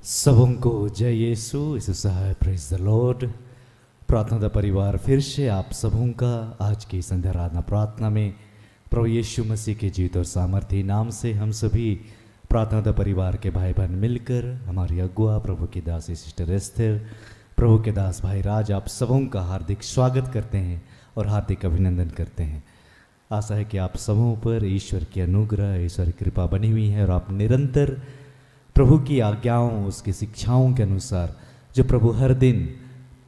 सबों को जय यीशु सहाय प्रेज द लॉर्ड। प्रार्थना दा परिवार फिर से आप सबों का आज की संध्या आराधना प्रार्थना में प्रभु यीशु मसीह के जीवित और सामर्थी नाम से हम सभी प्रार्थना दा परिवार के भाई बहन मिलकर हमारी अगुआ प्रभु की दासी सिस्टर एस्थर, प्रभु के दास भाई राज, आप सबों का हार्दिक स्वागत करते हैं और हार्दिक अभिनंदन करते हैं। आशा है कि आप सबों पर ईश्वर की अनुग्रह, ईश्वर की कृपा बनी हुई है और आप निरंतर प्रभु की आज्ञाओं, उसकी शिक्षाओं के अनुसार जो प्रभु हर दिन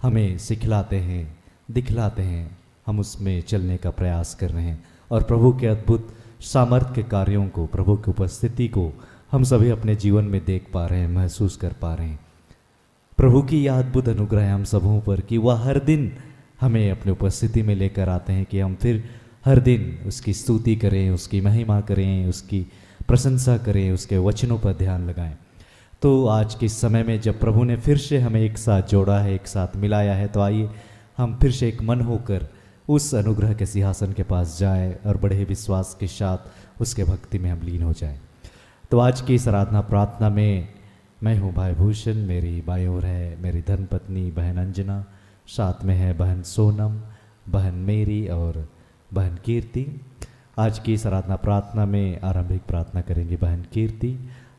हमें सिखलाते हैं, दिखलाते हैं, हम उसमें चलने का प्रयास कर रहे हैं और प्रभु के अद्भुत सामर्थ्य के कार्यों को, प्रभु की उपस्थिति को हम सभी अपने जीवन में देख पा रहे हैं, महसूस कर पा रहे हैं। प्रभु की यह अद्भुत अनुग्रह है हम सबों पर कि वह हर दिन हमें अपनी उपस्थिति में लेकर आते हैं कि हम फिर हर दिन उसकी स्तुति करें, उसकी महिमा करें, उसकी प्रशंसा करें, उसके वचनों पर ध्यान लगाएं। तो आज के समय में जब प्रभु ने फिर से हमें एक साथ जोड़ा है, एक साथ मिलाया है, तो आइए हम फिर से एक मन होकर उस अनुग्रह के सिंहासन के पास जाएं और बड़े विश्वास के साथ उसके भक्ति में हम लीन हो जाएं। तो आज की इस आराधना प्रार्थना में मैं हूँ भाई भूषण, मेरी बाईं ओर है मेरी धर्मपत्नी बहन अंजना, साथ में है बहन सोनम, बहन मेरी और बहन कीर्ति। आज की इस आराधना प्रार्थना में आरंभिक प्रार्थना करेंगी बहन कीर्ति,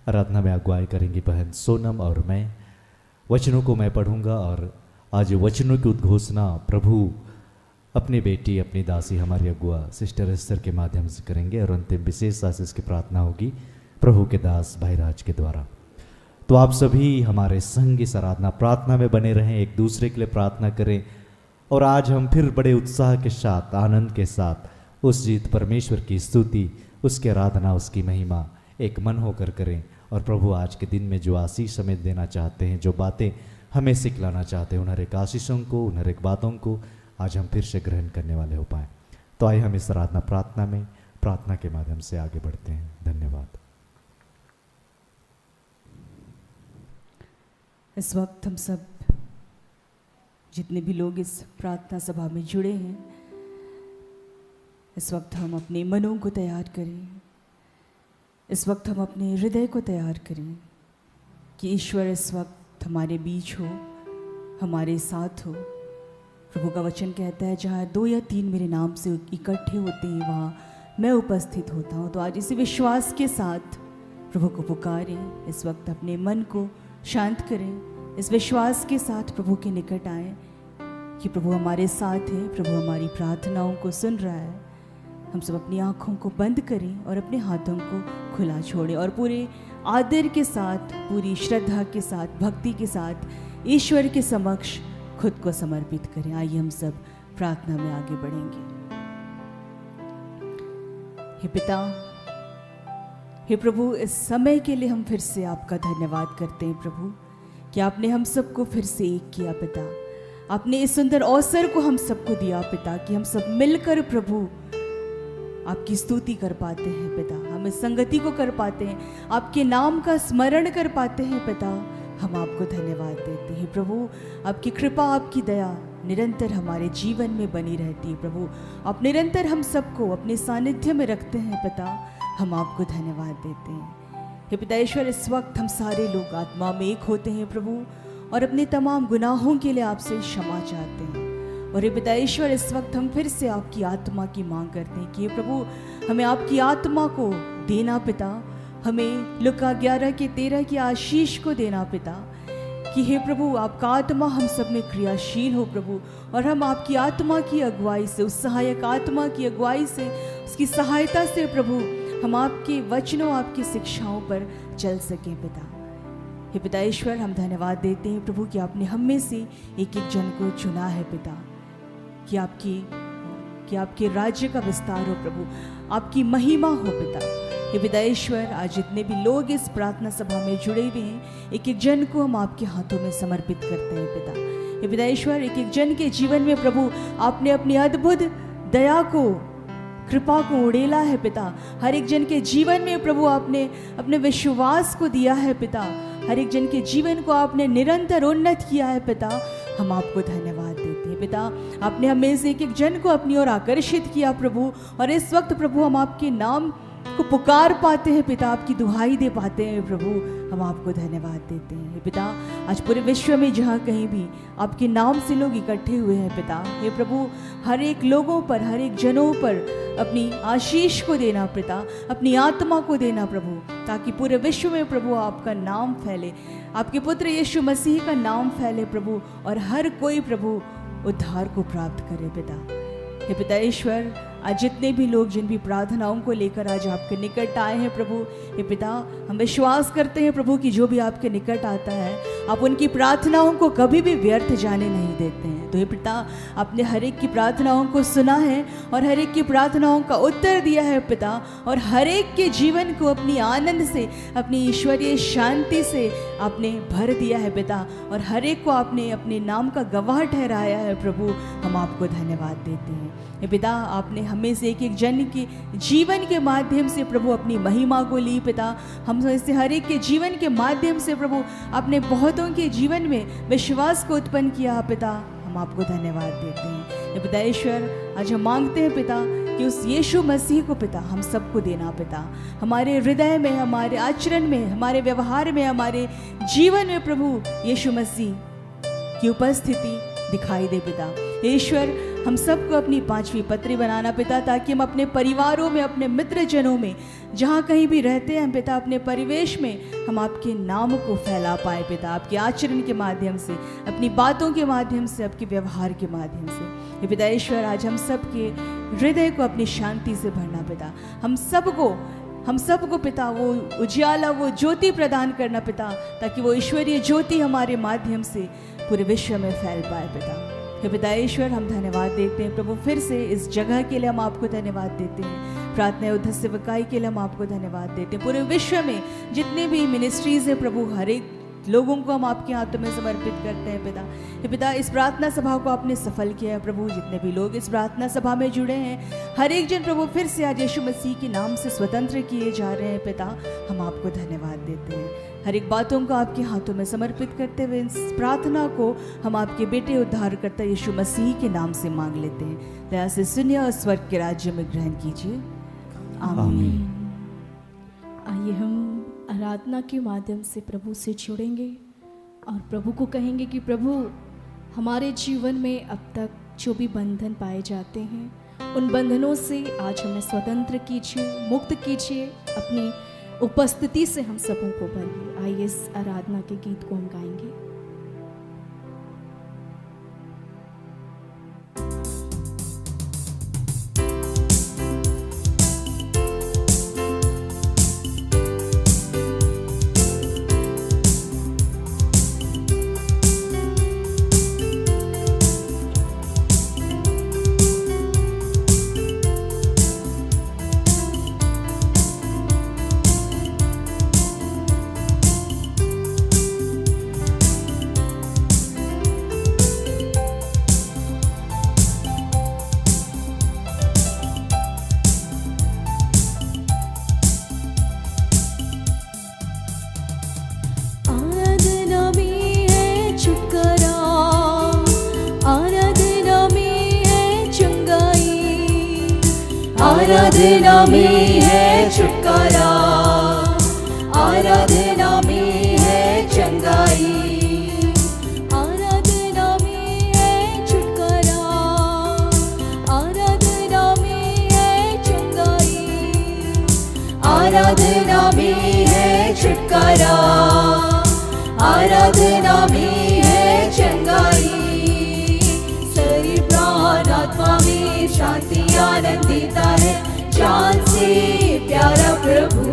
आराधना में अगुवाई करेंगी बहन सोनम और मैं। वचनों को मैं पढ़ूंगा और आज वचनों की उद्घोषणा प्रभु अपनी बेटी, अपनी दासी, हमारी अगुआ सिस्टर एस्थर के माध्यम से करेंगे और अंतिम विशेष आशीष की प्रार्थना होगी प्रभु के दास भाई राज के द्वारा। तो आप सभी हमारे संग इस आराधना प्रार्थना में बने रहें, एक दूसरे के लिए प्रार्थना करें और आज हम फिर बड़े उत्साह के साथ, आनंद के साथ उस जीत परमेश्वर की स्तुति, उसकी आराधना, उसकी महिमा एक मन होकर करें और प्रभु आज के दिन में जो आशीष हमें देना चाहते हैं, जो बातें हमें सिखलाना चाहते हैं, उन हर एक आशीषों को, उन हर एक बातों को आज हम फिर से ग्रहण करने वाले हो पाएँ। तो आइए हम इस आराधना प्रार्थना में प्रार्थना के माध्यम से आगे बढ़ते हैं। धन्यवाद। इस वक्त हम सब जितने भी लोग इस प्रार्थना सभा में जुड़े हैं, इस वक्त हम अपने मनों को तैयार करें, इस वक्त हम अपने हृदय को तैयार करें कि ईश्वर इस वक्त हमारे बीच हो, हमारे साथ हो। प्रभु का वचन कहता है जहाँ 2 या 3 मेरे नाम से इकट्ठे होते हैं वहाँ मैं उपस्थित होता हूँ। तो आज इसी विश्वास के साथ प्रभु को पुकारें, इस वक्त अपने मन को शांत करें, इस विश्वास के साथ प्रभु के निकट आएं कि प्रभु हमारे साथ है, प्रभु हमारी प्रार्थनाओं को सुन रहा है। हम सब अपनी आँखों को बंद करें और अपने हाथों को खुला छोड़ें और पूरे आदर के साथ, पूरी श्रद्धा के साथ, भक्ति के साथ ईश्वर के समक्ष खुद को समर्पित करें। आइए हम सब प्रार्थना में आगे बढ़ेंगे। हे पिता, हे प्रभु, इस समय के लिए हम फिर से आपका धन्यवाद करते हैं प्रभु कि आपने हम सबको फिर से एक किया पिता। आपने इस सुंदर अवसर को हम सबको दिया पिता कि हम सब मिलकर प्रभु आपकी स्तुति कर पाते हैं पिता, हम इस संगति को कर पाते हैं, आपके नाम का स्मरण कर पाते हैं पिता। हम आपको धन्यवाद देते हैं प्रभु। आपकी कृपा, आपकी दया निरंतर हमारे जीवन में बनी रहती है प्रभु। आप निरंतर हम सबको अपने सानिध्य में रखते हैं पिता। हम आपको धन्यवाद देते हैं। हे पिता ईश्वर, इस वक्त हम सारे लोग आत्मा में एक होते हैं प्रभु और अपने तमाम गुनाहों के लिए आपसे क्षमा चाहते हैं। और हे पिता ईश्वर, इस वक्त हम फिर से आपकी आत्मा की मांग करते हैं कि प्रभु हमें आपकी आत्मा को देना पिता, हमें लुका 11:13 की आशीष को देना पिता कि हे प्रभु आपका आत्मा हम सब में क्रियाशील हो प्रभु और हम आपकी आत्मा की अगुवाई से, उस सहायक आत्मा की अगुवाई से, उसकी सहायता से प्रभु हम आपके वचनों, आपकी शिक्षाओं पर चल सकें पिता। हे पिता ईश्वर, हम धन्यवाद देते हैं प्रभु कि आपने हम में से एक एक जन को चुना है पिता कि आपके राज्य का विस्तार हो प्रभु, आपकी महिमा हो पिता। हे पिता ईश्वर, आज जितने भी लोग इस प्रार्थना सभा में जुड़े हुए हैं, एक एक जन को हम आपके हाथों में समर्पित करते हैं पिता। हे पिता ईश्वर, एक एक जन के जीवन में प्रभु आपने अपनी अद्भुत दया को, कृपा को उड़ेला है पिता। हर एक जन के जीवन में प्रभु आपने अपने विश्वास को दिया है पिता। हर एक जन के जीवन को आपने निरंतर उन्नत किया है पिता। हम आपको धन्यवाद देते हैं पिता। आपने हमें से एक एक जन को अपनी ओर आकर्षित किया प्रभु और इस वक्त प्रभु हम आपके नाम आपको पुकार पाते हैं पिता, आपकी दुहाई दे पाते हैं प्रभु, हम आपको धन्यवाद देते हैं। हे पिता, आज पूरे विश्व में जहाँ कहीं भी आपके नाम से लोग इकट्ठे हुए हैं पिता, हे प्रभु, हर एक लोगों पर, हर एक जनों पर अपनी आशीष को देना पिता, अपनी आत्मा को देना प्रभु, ताकि पूरे विश्व में प्रभु आपका नाम फैले, आपके पुत्र यीशु मसीह का नाम फैले प्रभु, और हर कोई प्रभु उद्धार को प्राप्त करे पिता। हे पिता ईश्वर, आज जितने भी लोग जिन भी प्रार्थनाओं को लेकर आज आपके निकट आए हैं प्रभु, हे पिता, हम विश्वास करते हैं प्रभु कि जो भी आपके निकट आता है आप उनकी प्रार्थनाओं को कभी भी व्यर्थ जाने नहीं देते हैं। तो हे पिता, आपने हर एक की प्रार्थनाओं को सुना है और हर एक की प्रार्थनाओं का उत्तर दिया है पिता, और हर एक के जीवन को अपनी आनंद से, अपनी ईश्वरीय शांति से आपने भर दिया है पिता, और हर एक को आपने अपने नाम का गवाह ठहराया है प्रभु। हम आपको धन्यवाद देते हैं। हे पिता, आपने हमें से एक एक जन के जीवन के माध्यम से प्रभु अपनी महिमा को ली पिता, हम इससे हर एक के जीवन के माध्यम से प्रभु आपने बहुतों के जीवन में विश्वास को उत्पन्न किया पिता, हम आपको धन्यवाद देते हैं। हे पिता ईश्वर, आज हम मांगते हैं पिता कि उस यीशु मसीह को पिता हम सबको देना पिता, हमारे हृदय में, हमारे आचरण में, हमारे व्यवहार में, हमारे जीवन में प्रभु यीशु मसीह की उपस्थिति दिखाई दे पिता। ईश्वर, हम सबको अपनी 5वीं पत्री बनाना पिता, ताकि हम अपने परिवारों में, अपने मित्रजनों में, जहाँ कहीं भी रहते हैं पिता, अपने परिवेश में हम आपके नाम को फैला पाए पिता, आपके आचरण के माध्यम से, अपनी बातों के माध्यम से, आपके व्यवहार के माध्यम से। ये पिता ईश्वर, आज हम सबके हृदय को अपनी शांति से भरना पिता, हम सबको पिता वो उजियाला, वो ज्योति प्रदान करना पिता, ताकि वो ईश्वरीय ज्योति हमारे माध्यम से पूरे विश्व में फैल पाए पिता। हे पिता ईश्वर, हम धन्यवाद देते हैं प्रभु, फिर से इस जगह के लिए हम आपको धन्यवाद देते हैं, प्रार्थना युद्ध सेवकाई के लिए हम आपको धन्यवाद देते हैं। पूरे विश्व में जितने भी मिनिस्ट्रीज है प्रभु, हर एक लोगों को हम आपके हाथों में समर्पित करते हैं पिता। हे पिता, इस प्रार्थना सभा को आपने सफल किया है प्रभु, जितने भी लोग इस प्रार्थना सभा में जुड़े हैं, हर एक जन प्रभु फिर से आज यीशु मसीह के नाम से स्वतंत्र किए जा रहे हैं पिता, हम आपको धन्यवाद देते हैं। हर एक बातों को आपके हाथों में समर्पित करते हुए इस प्रार्थना को हम आपके बेटे उद्धारकर्ता यीशु मसीह के नाम से मांग लेते हैं। दया से सुनिए और स्वर्ग के राज्य में ग्रहण कीजिए। आमीन। आइए हम आराधना के माध्यम से प्रभु से जुड़ेंगे और प्रभु को कहेंगे कि प्रभु, हमारे जीवन में अब तक जो भी बंधन पाए जाते हैं उन बंधनों से आज हमें स्वतंत्र कीजिए, मुक्त कीजिए, अपनी उपस्थिति से हम सबों को भरिए। आइए इस आराधना के गीत को हम गाएंगे। आराधना में है छुटकारा, आराधना में है चंगाई, आराधना में है छुटकारा, आराधना में है चंगाई, आराधना में है छुटकारा, आराधना में है चंगाई। शरीर प्राण आत्मा में शांति आनंद देता है, जान से प्यारा प्रभु।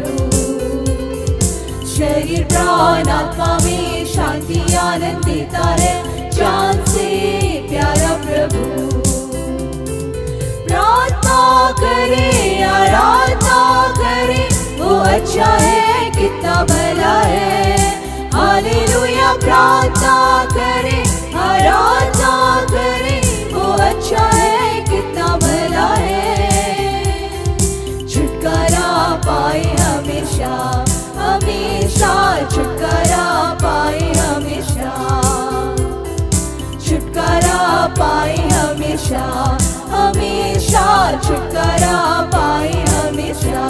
शरीर प्राण आत्मा में शांति आनंद देता है, जान से प्यारा प्रभु। प्रार्थना करे, आराधना करे, वो अच्छा है, कितना भला है। हालेलुया। प्रार्थना करे, आराधना करे, वो अच्छा है, कितना भला है। छुटकारा पाए हमेशा, हमेशा छुटकारा पाए हमेशा, छुटकारा पाए हमेशा, हमेशा छुटकारा पाए हमेशा।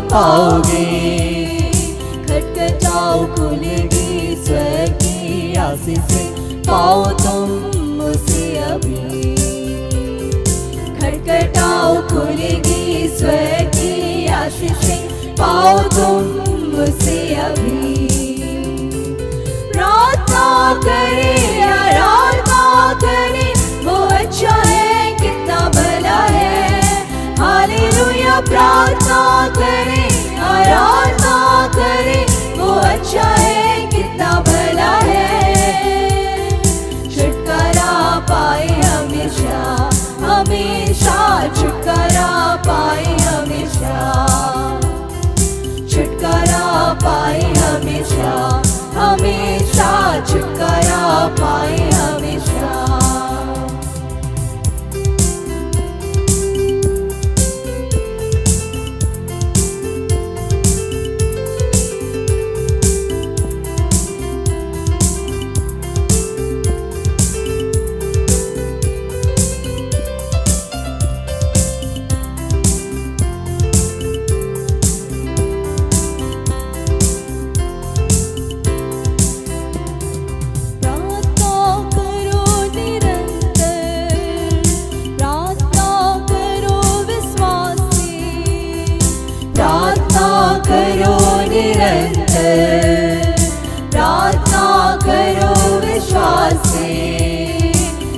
पाओगे। खटखटाओ खुलेगी स्वर्ग की आशीषें, पाओ तुम उसे अभी। खटखटाओ खुलेगी स्वर्ग की आशीषें, पाओ तुम उसे अभी। प्रार्थना करे आराधना करे, वो अच्छा है कितना भला है। हालेलुया। प्रार्थना करे आराधना करे, वो अच्छा है कितना भला है। छुटकारा पाए हमेशा हमेशा, छुटकारा पाए हमेशा। छुटकारा पाए हमेशा हमेशा, छुटकारा पाए हमेशा। प्रार्थना करो विश्वास से।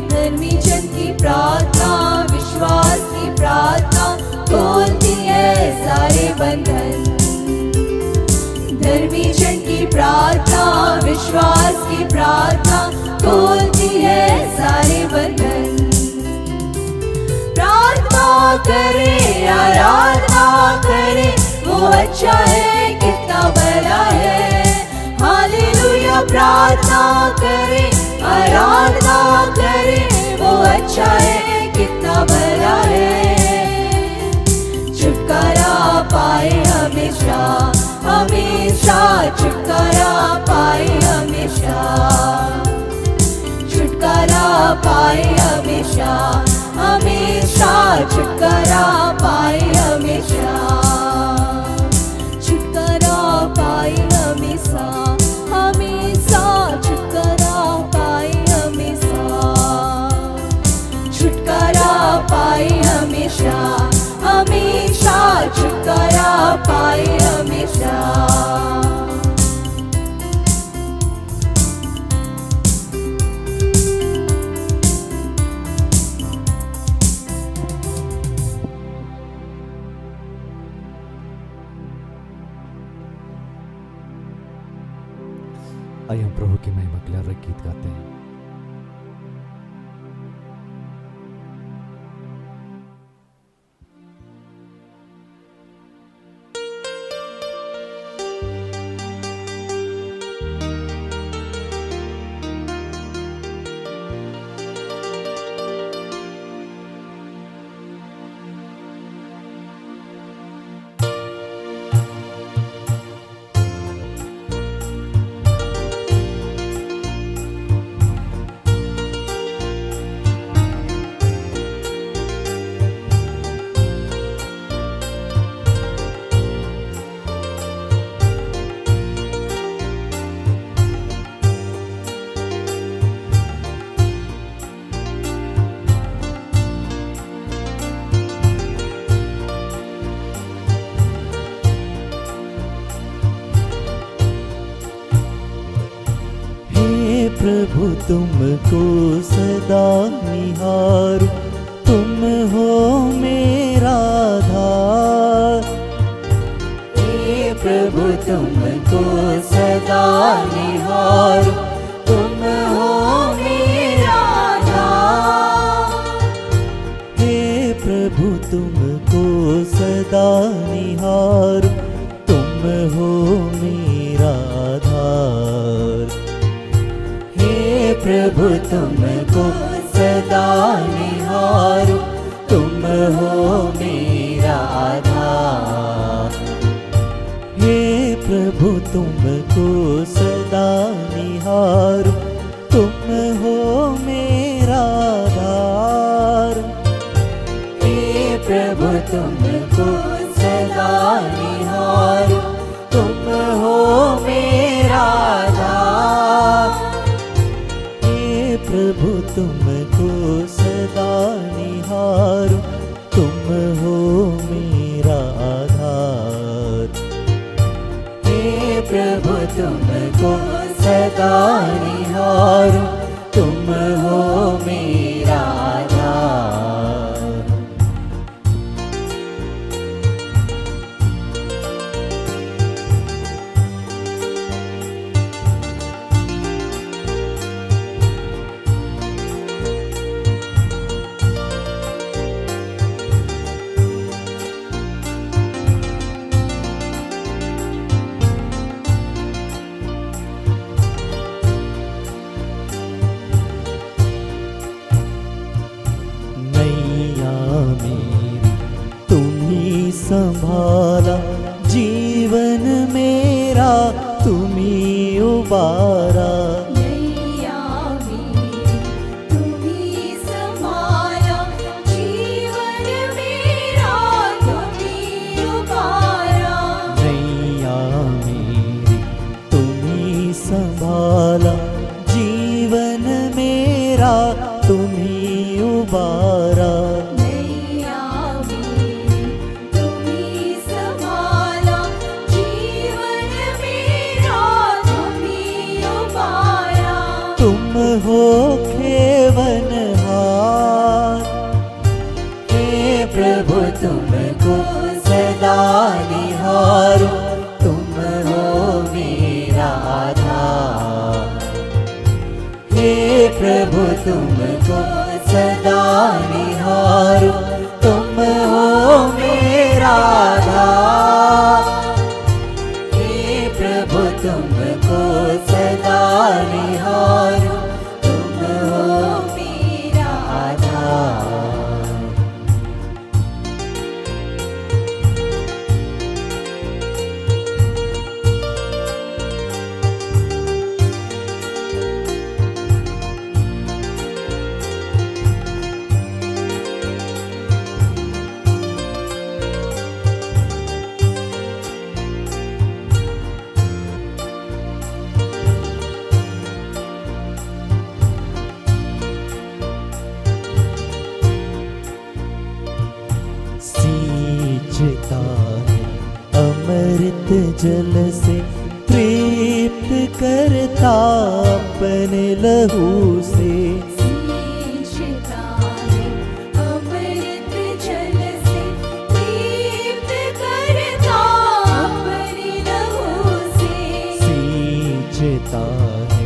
धर्मी जन की प्रार्थना विश्वास की प्रार्थना तोड़ती है सारे बंधन। धर्मी जन की प्रार्थना विश्वास की प्रार्थना तोड़ती है सारे बंधन। प्रार्थना करे आराधना करे, वो अच्छा है कितना भला है। हालेलुया। प्रार्थना करे आराधना करे, वो अच्छा है कितना भला है। छुटकारा पाए हमेशा हमेशा, छुटकारा पाए हमेशा। छुटकारा पाए हमेशा हमेशा, छुटकारा पाए हमेशा। छुटकारा पाए हमेशा हमेशा, छुटकारा पाए हमेशा। छुटकारा पाए हमेशा हमेशा, छुटकारा पाए हमेशा। आइए हम प्रभु की महिमा के लिए और एक गीत गाते हैं। प्रभु तुमको सदा निहारूं, तुम हो मेरा आधार। हे प्रभु तुमको सदा निहारूं, तुम हो मेरा आधार। हे प्रभु तुमको सदा निहारूं, तुम हो मेरा आधार। प्रभु तुमको सदा निहारूं, तुम हो मेरा आधार। हे प्रभु तुमको सदा निहारूं, तुम हो मेरा आधार। हे प्रभु तुमको सदा निहारूं, प्रभु तुमको सदा निहारूं, तुम हो मेरा आधार। नैया मेरी तुम ही संभाला, जीवन मेरा तुम ही उबारा। नैया मेरी तुम ही संभाला, जीवन मेरा तुम ही उबारा। नैया मेरी तुम ही संभाला, जीवन मेरा तुम ही उबारा। नैया मेरी तुम ही संभाला, जीवन मेरा तुम ही उबारा। तुम हो खेवनहार, हे प्रभु तुमको सदा निहारूं, तुम हो मेरा आधार। हे प्रभु तुमको सदा निहारूं, तुम हो मेरा आधार। हे प्रभु तुमको सदा निहारूं, तुम हो मेरा आधार। सींचता है अमृत जल से, तृप्त करता अपने लहू से। सींचता है अमृत जल से, तृप्त करता अपने लहू से। सींचता है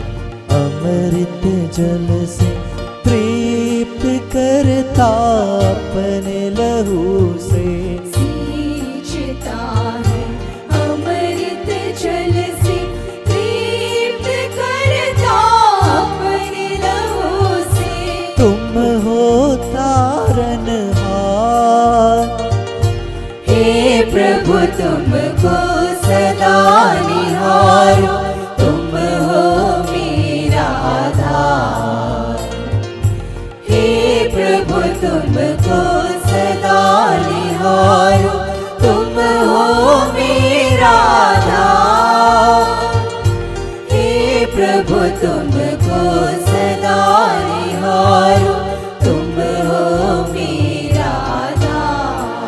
अमृत जल से, तृप्त करता अपने लहू से। सींचता है अमृत जल से, तृप्त करता अपने लहू से। तुम हो तारनहार, हे प्रभु तुमको सदा निहारूं, तुम हो मेरा आधार। हे प्रभु तुमको सदा निहारूं, तुम हो मेरा आधार। हे प्रभु तुमको सदा निहारूं, तुम हो मेरा आधार।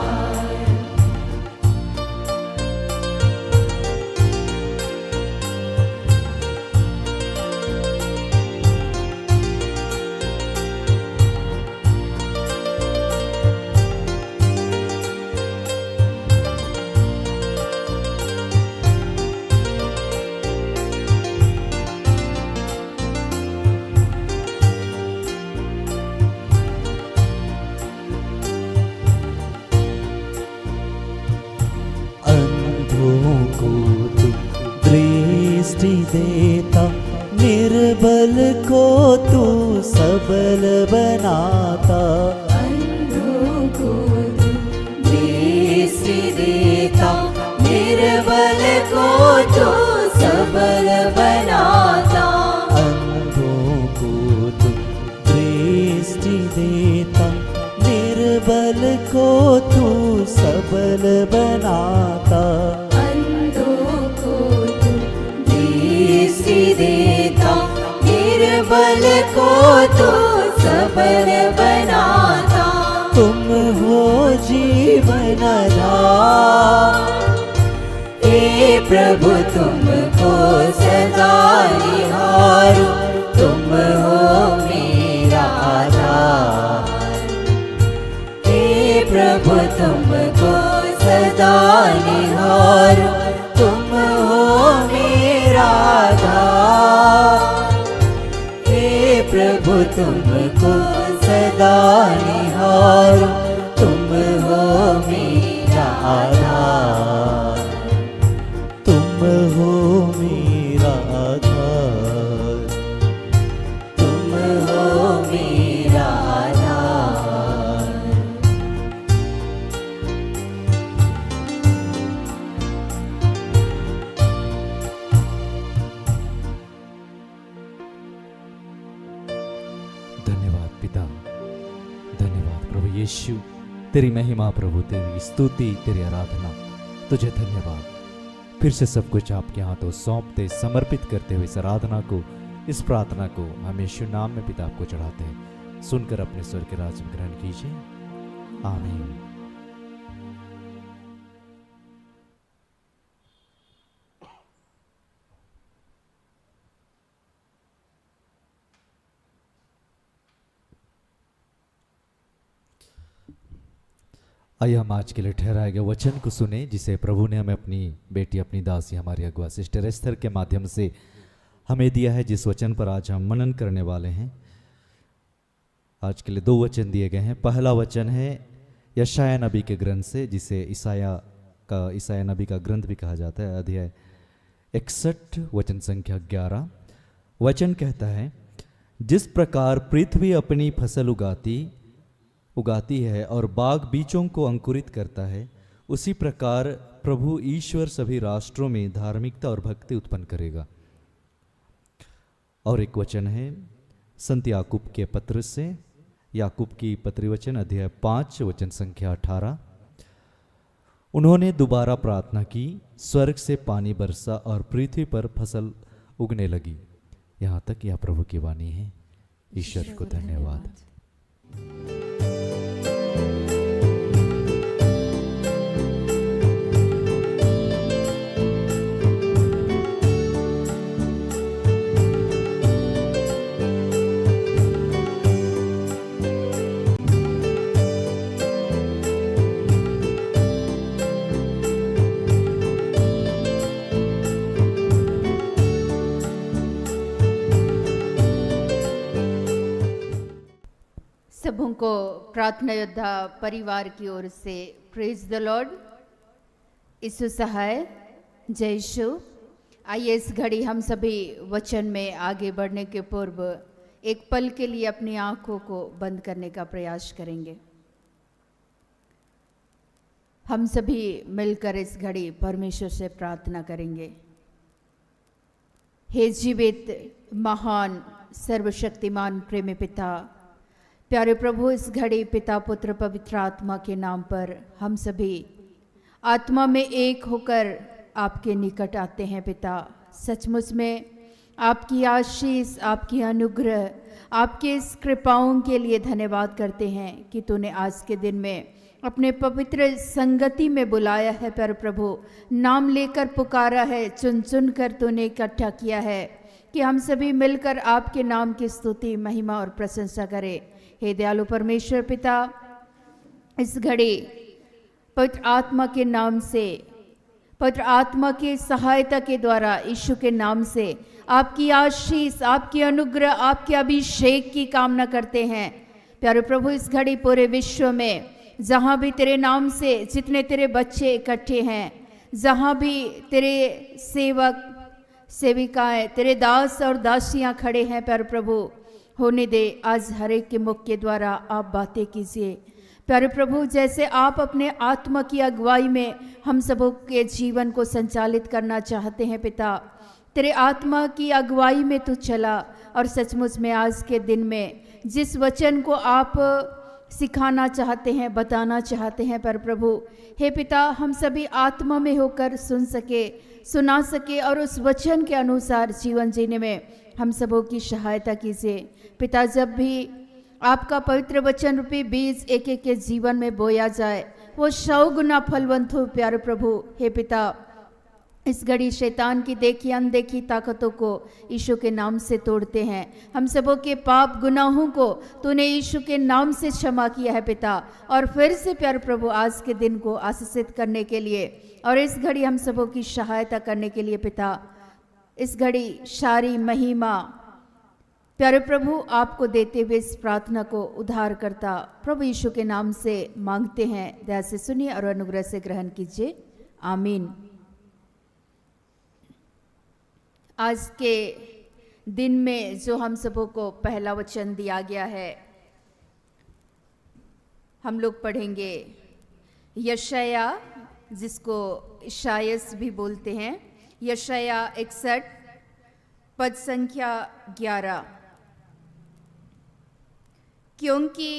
अंधों को तू दृष्टि देता, निर्बल को तू सबल बनाता। अंधों को तू दृष्टि देता, निर्बल को तू सबल बनाता। अंधों को तू दृष्टि देता, निर्बल को तू सबल बनाता। अंधों को तू दृष्टि देता, निर्बल को तू सबल बनाता। तुम हो जीवन आधार, हे प्रभु तुमको सदा निहारूं, तुम हो मेरा आधार। हे प्रभु तुमको सदा निहारूं, तुम हो मेरा आधार। हे प्रभु तुमको सदा निहारूं, तुम हो मेरा आधार। तुम हो मेरा आधार, तुम हो मेरा आधार। धन्यवाद पिता, धन्यवाद प्रभु यीशु, तेरी महिमा प्रभु, तेरी स्तुति, तेरी आराधना, तुझे धन्यवाद। फिर से सब कुछ आपके हाथों सौंपते समर्पित करते हुए इस आराधना को, इस प्रार्थना को हम यीशु नाम में पिता आपको चढ़ाते हैं। सुनकर अपने स्वर के राज में ग्रहण कीजिए। आमीन। आइए हम आज के लिए ठहराए गए वचन को सुने, जिसे प्रभु ने हमें अपनी बेटी, अपनी दासी, हमारी अगुआ सिस्टर एस्थर के माध्यम से हमें दिया है, जिस वचन पर आज हम मनन करने वाले हैं। आज के लिए 2 वचन दिए गए हैं। पहला वचन है यशाया नबी के ग्रंथ से, जिसे ईसाया नबी का ग्रंथ भी कहा जाता है, अध्याय 61 वचन संख्या 11। वचन कहता है, जिस प्रकार पृथ्वी अपनी फसल उगाती है और बाग बीजों को अंकुरित करता है, उसी प्रकार प्रभु ईश्वर सभी राष्ट्रों में धार्मिकता और भक्ति उत्पन्न करेगा। और एक वचन है संत याकूब के पत्र से, याकूब की पत्री वचन अध्याय 5 वचन संख्या 18। उन्होंने दोबारा प्रार्थना की, स्वर्ग से पानी बरसा और पृथ्वी पर फसल उगने लगी। यहाँ तक यह प्रभु की वाणी है। ईश्वर को धन्यवाद। सबों को प्रार्थना योद्धा परिवार की ओर से प्रेज द लॉर्ड। यीशु सहाय, जय यीशु। आइए इस घड़ी हम सभी वचन में आगे बढ़ने के पूर्व एक पल के लिए अपनी आंखों को बंद करने का प्रयास करेंगे। हम सभी मिलकर इस घड़ी परमेश्वर से प्रार्थना करेंगे। हे जीवित, महान, सर्वशक्तिमान प्रेमी पिता, प्यारे प्रभु, इस घड़ी पिता, पुत्र, पवित्र आत्मा के नाम पर हम सभी आत्मा में एक होकर आपके निकट आते हैं। पिता, सचमुच में आपकी आशीष, आपकी अनुग्रह, आपके इस कृपाओं के लिए धन्यवाद करते हैं कि तूने आज के दिन में अपने पवित्र संगति में बुलाया है। प्यारे प्रभु, नाम लेकर पुकारा है, चुन चुन कर तूने इकट्ठा किया है कि हम सभी मिलकर आपके नाम की स्तुति, महिमा और प्रशंसा करें। हे दयालु परमेश्वर पिता, इस घड़ी पवित्र आत्मा के नाम से, पवित्र आत्मा की सहायता के द्वारा, यीशु के नाम से आपकी आशीष, आपकी अनुग्रह, आपके अभिषेक की कामना करते हैं। प्यारे प्रभु, इस घड़ी पूरे विश्व में जहाँ भी तेरे नाम से जितने तेरे बच्चे इकट्ठे हैं, जहाँ भी तेरे सेवक सेविकाएं, तेरे दास और दासियाँ खड़े हैं, प्यारे प्रभु होने दे। आज हर एक के मुख के द्वारा आप बातें कीजिए। प्यारे प्रभु, जैसे आप अपने आत्मा की अगुवाई में हम सबों के जीवन को संचालित करना चाहते हैं पिता, तेरे आत्मा की अगुवाई में तू चला। और सचमुच में आज के दिन में जिस वचन को आप सिखाना चाहते हैं, बताना चाहते हैं, पर प्रभु हे पिता, हम सभी आत्मा में होकर सुन सके, सुना सके और उस वचन के अनुसार जीवन जीने में हम सबों की सहायता कीजिए। पिता, जब भी आपका पवित्र वचन रूपी बीज एक एक के जीवन में बोया जाए, वो 100 गुना फलवंत हो। प्यारे प्रभु हे पिता, इस घड़ी शैतान की देखी अनदेखी ताकतों को यीशु के नाम से तोड़ते हैं। हम सबों के पाप गुनाहों को तूने यीशु के नाम से क्षमा किया है पिता। और फिर से प्यारे प्रभु आज के दिन को आशीषित करने के लिए और इस घड़ी हम सबों की सहायता करने के लिए पिता, इस घड़ी सारी महिमा प्यारे प्रभु आपको देते हुए इस प्रार्थना को उद्धारकर्ता प्रभु यीशु के नाम से मांगते हैं। दया से सुनिए और अनुग्रह से ग्रहण कीजिए। आमीन। आज के दिन में जो हम सबों को पहला वचन दिया गया है, हम लोग पढ़ेंगे यशाया, जिसको इशायस भी बोलते हैं, यशाया 61 पद संख्या 11। क्योंकि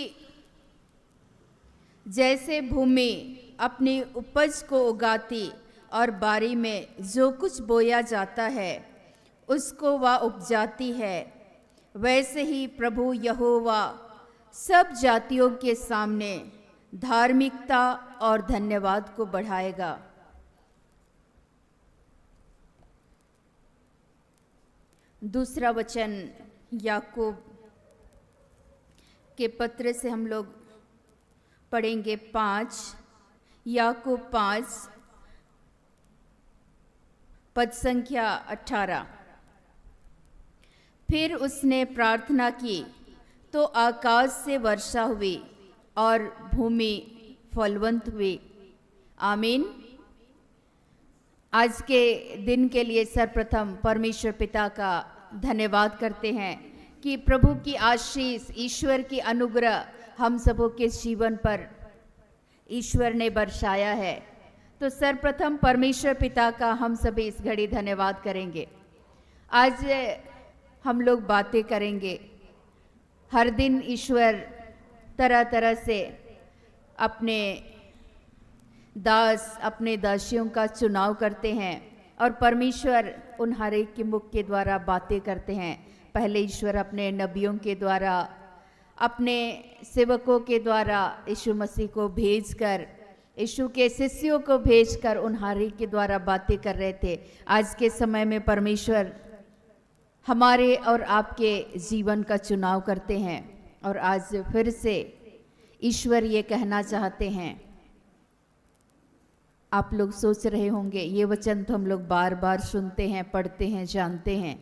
जैसे भूमि अपनी उपज को उगाती और बारी में जो कुछ बोया जाता है उसको वह उपजाती है, वैसे ही प्रभु यहोवा सब जातियों के सामने धार्मिकता और धन्यवाद को बढ़ाएगा। दूसरा वचन याकूब के पत्र से हम लोग पढ़ेंगे 5, याकूब 5 पद संख्या 18। फिर उसने प्रार्थना की तो आकाश से वर्षा हुई और भूमि फलवंत हुई। आमीन। आज के दिन के लिए सर्वप्रथम परमेश्वर पिता का धन्यवाद करते हैं कि प्रभु की आशीष, ईश्वर की अनुग्रह हम सबों के जीवन पर ईश्वर ने बरसाया है। तो सर्वप्रथम परमेश्वर पिता का हम सभी इस घड़ी धन्यवाद करेंगे। आज हम लोग बातें करेंगे। हर दिन ईश्वर तरह तरह से अपने दास, अपने दासियों का चुनाव करते हैं और परमेश्वर उन हर एक के मुख के द्वारा बातें करते हैं। पहले ईश्वर अपने नबियों के द्वारा, अपने सेवकों के द्वारा यीशु मसीह को भेजकर, यीशु के शिष्यों को भेजकर उन हर एक के द्वारा बातें कर रहे थे। आज के समय में परमेश्वर हमारे और आपके जीवन का चुनाव करते हैं और आज फिर से ईश्वर ये कहना चाहते हैं। आप लोग सोच रहे होंगे ये वचन तो हम लोग बार बार सुनते हैं, पढ़ते हैं, जानते हैं,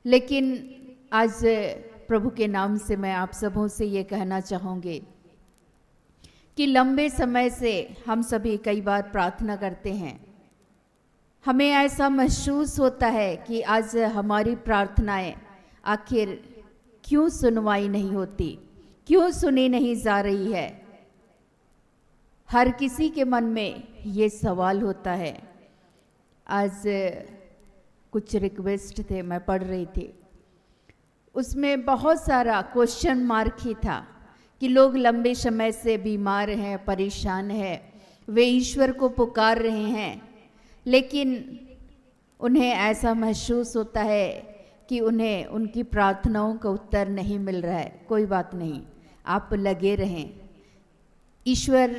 लेकिन आज प्रभु के नाम से मैं आप सबों से ये कहना चाहूँगी कि लंबे समय से हम सभी कई बार प्रार्थना करते हैं। हमें ऐसा महसूस होता है कि आज हमारी प्रार्थनाएं आखिर क्यों सुनवाई नहीं होती, क्यों सुनी नहीं जा रही है। हर किसी के मन में ये सवाल होता है। आज कुछ रिक्वेस्ट थे, मैं पढ़ रही थी, उसमें बहुत सारा क्वेश्चन मार्क ही था कि लोग लंबे समय से बीमार हैं, परेशान हैं, वे ईश्वर को पुकार रहे हैं, लेकिन उन्हें ऐसा महसूस होता है कि उन्हें उनकी प्रार्थनाओं का उत्तर नहीं मिल रहा है। कोई बात नहीं, आप लगे रहें। ईश्वर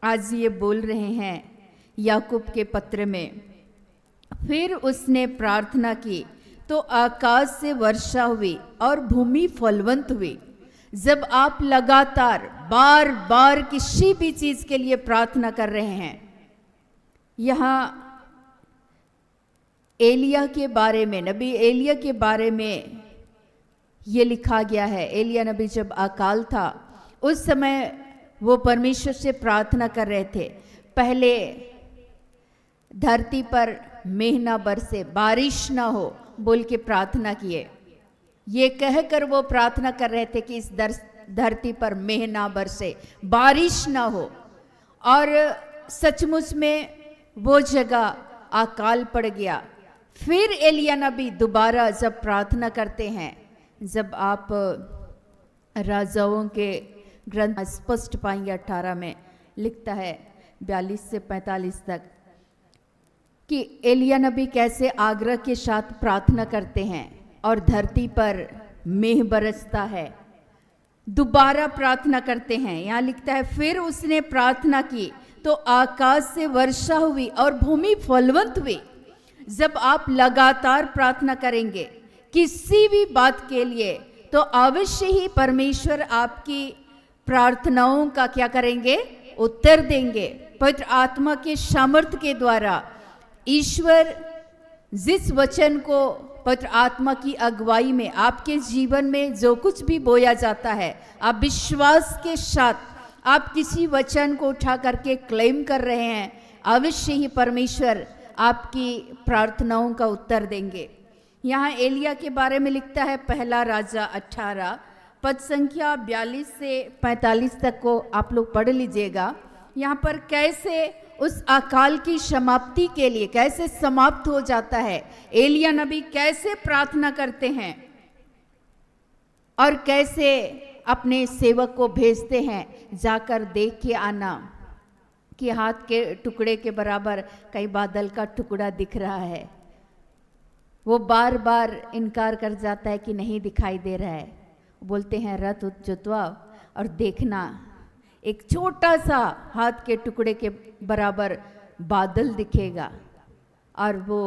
आज ये बोल रहे हैं याकूब के पत्र में, फिर उसने प्रार्थना की तो आकाश से वर्षा हुई और भूमि फलवंत हुई। जब आप लगातार बार बार किसी भी चीज के लिए प्रार्थना कर रहे हैं, यहाँ एलिया के बारे में, नबी एलिया के बारे में ये लिखा गया है। एलिया नबी जब अकाल था उस समय वो परमेश्वर से प्रार्थना कर रहे थे, पहले धरती पर मेघ ना बरसे, बारिश ना हो बोल के प्रार्थना किए। ये कहकर वो प्रार्थना कर रहे थे कि इस धरती पर मेघ ना बरसे, बारिश ना हो। और सचमुच में वो जगह अकाल पड़ गया। फिर एलिया नबी दोबारा जब प्रार्थना करते हैं, जब आप राजाओं के ग्रंथ स्पष्ट पाएंगे 18 में लिखता है 42 से 45 तक कि एलिया नबी कैसे आग्रह के साथ प्रार्थना करते हैं और धरती पर मेघ बरसता है। दोबारा प्रार्थना करते हैं। यहाँ लिखता है फिर उसने प्रार्थना की तो तो आकाश से वर्षा हुई और भूमि फलवंत हुई। जब आप लगातार प्रार्थना करेंगे किसी भी बात के लिए, तो अवश्य ही परमेश्वर आपकी प्रार्थनाओं का क्या करेंगे, उत्तर देंगे। पवित्र आत्मा के सामर्थ्य के द्वारा ईश्वर जिस वचन को पवित्र आत्मा की अगुवाई में आपके जीवन में जो कुछ भी बोया जाता है, आप विश्वास के साथ आप किसी वचन को उठा करके क्लेम कर रहे हैं, अवश्य ही परमेश्वर आपकी प्रार्थनाओं का उत्तर देंगे। यहाँ एलिया के बारे में लिखता है, पहला राजा 18 पद संख्या 42 से 45 तक को आप लोग पढ़ लीजिएगा। यहाँ पर कैसे उस अकाल की समाप्ति के लिए कैसे समाप्त हो जाता है, एलिया नबी कैसे प्रार्थना करते हैं और कैसे अपने सेवक को भेजते हैं, जाकर देख के आना कि हाथ के टुकड़े के बराबर कहीं बादल का टुकड़ा दिख रहा है। वो बार बार इनकार कर जाता है कि नहीं दिखाई दे रहा है। बोलते हैं रथ जुतवाओ और देखना, एक छोटा सा हाथ के टुकड़े के बराबर बादल दिखेगा। और वो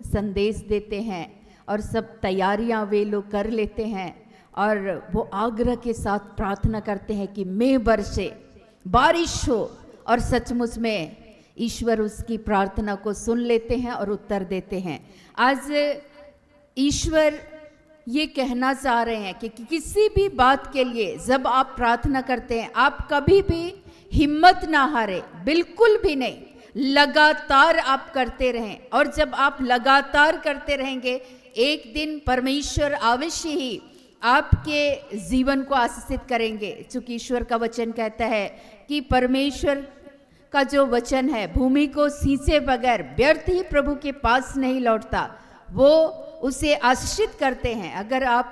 संदेश देते हैं और सब तैयारियां वे लोग कर लेते हैं और वो आग्रह के साथ प्रार्थना करते हैं कि मेघ बरसे, बारिश हो, और सचमुच में ईश्वर उसकी प्रार्थना को सुन लेते हैं और उत्तर देते हैं। आज ईश्वर ये कहना चाह रहे हैं कि किसी भी बात के लिए जब आप प्रार्थना करते हैं, आप कभी भी हिम्मत ना हारे, बिल्कुल भी नहीं, लगातार आप करते रहें। और जब आप लगातार करते रहेंगे, एक दिन परमेश्वर अवश्य ही आपके जीवन को आशीषित करेंगे। चूंकि ईश्वर का वचन कहता है कि परमेश्वर का जो वचन है भूमि को सींचे बगैर व्यर्थ ही प्रभु के पास नहीं लौटता, वो उसे आशीषित करते हैं। अगर आप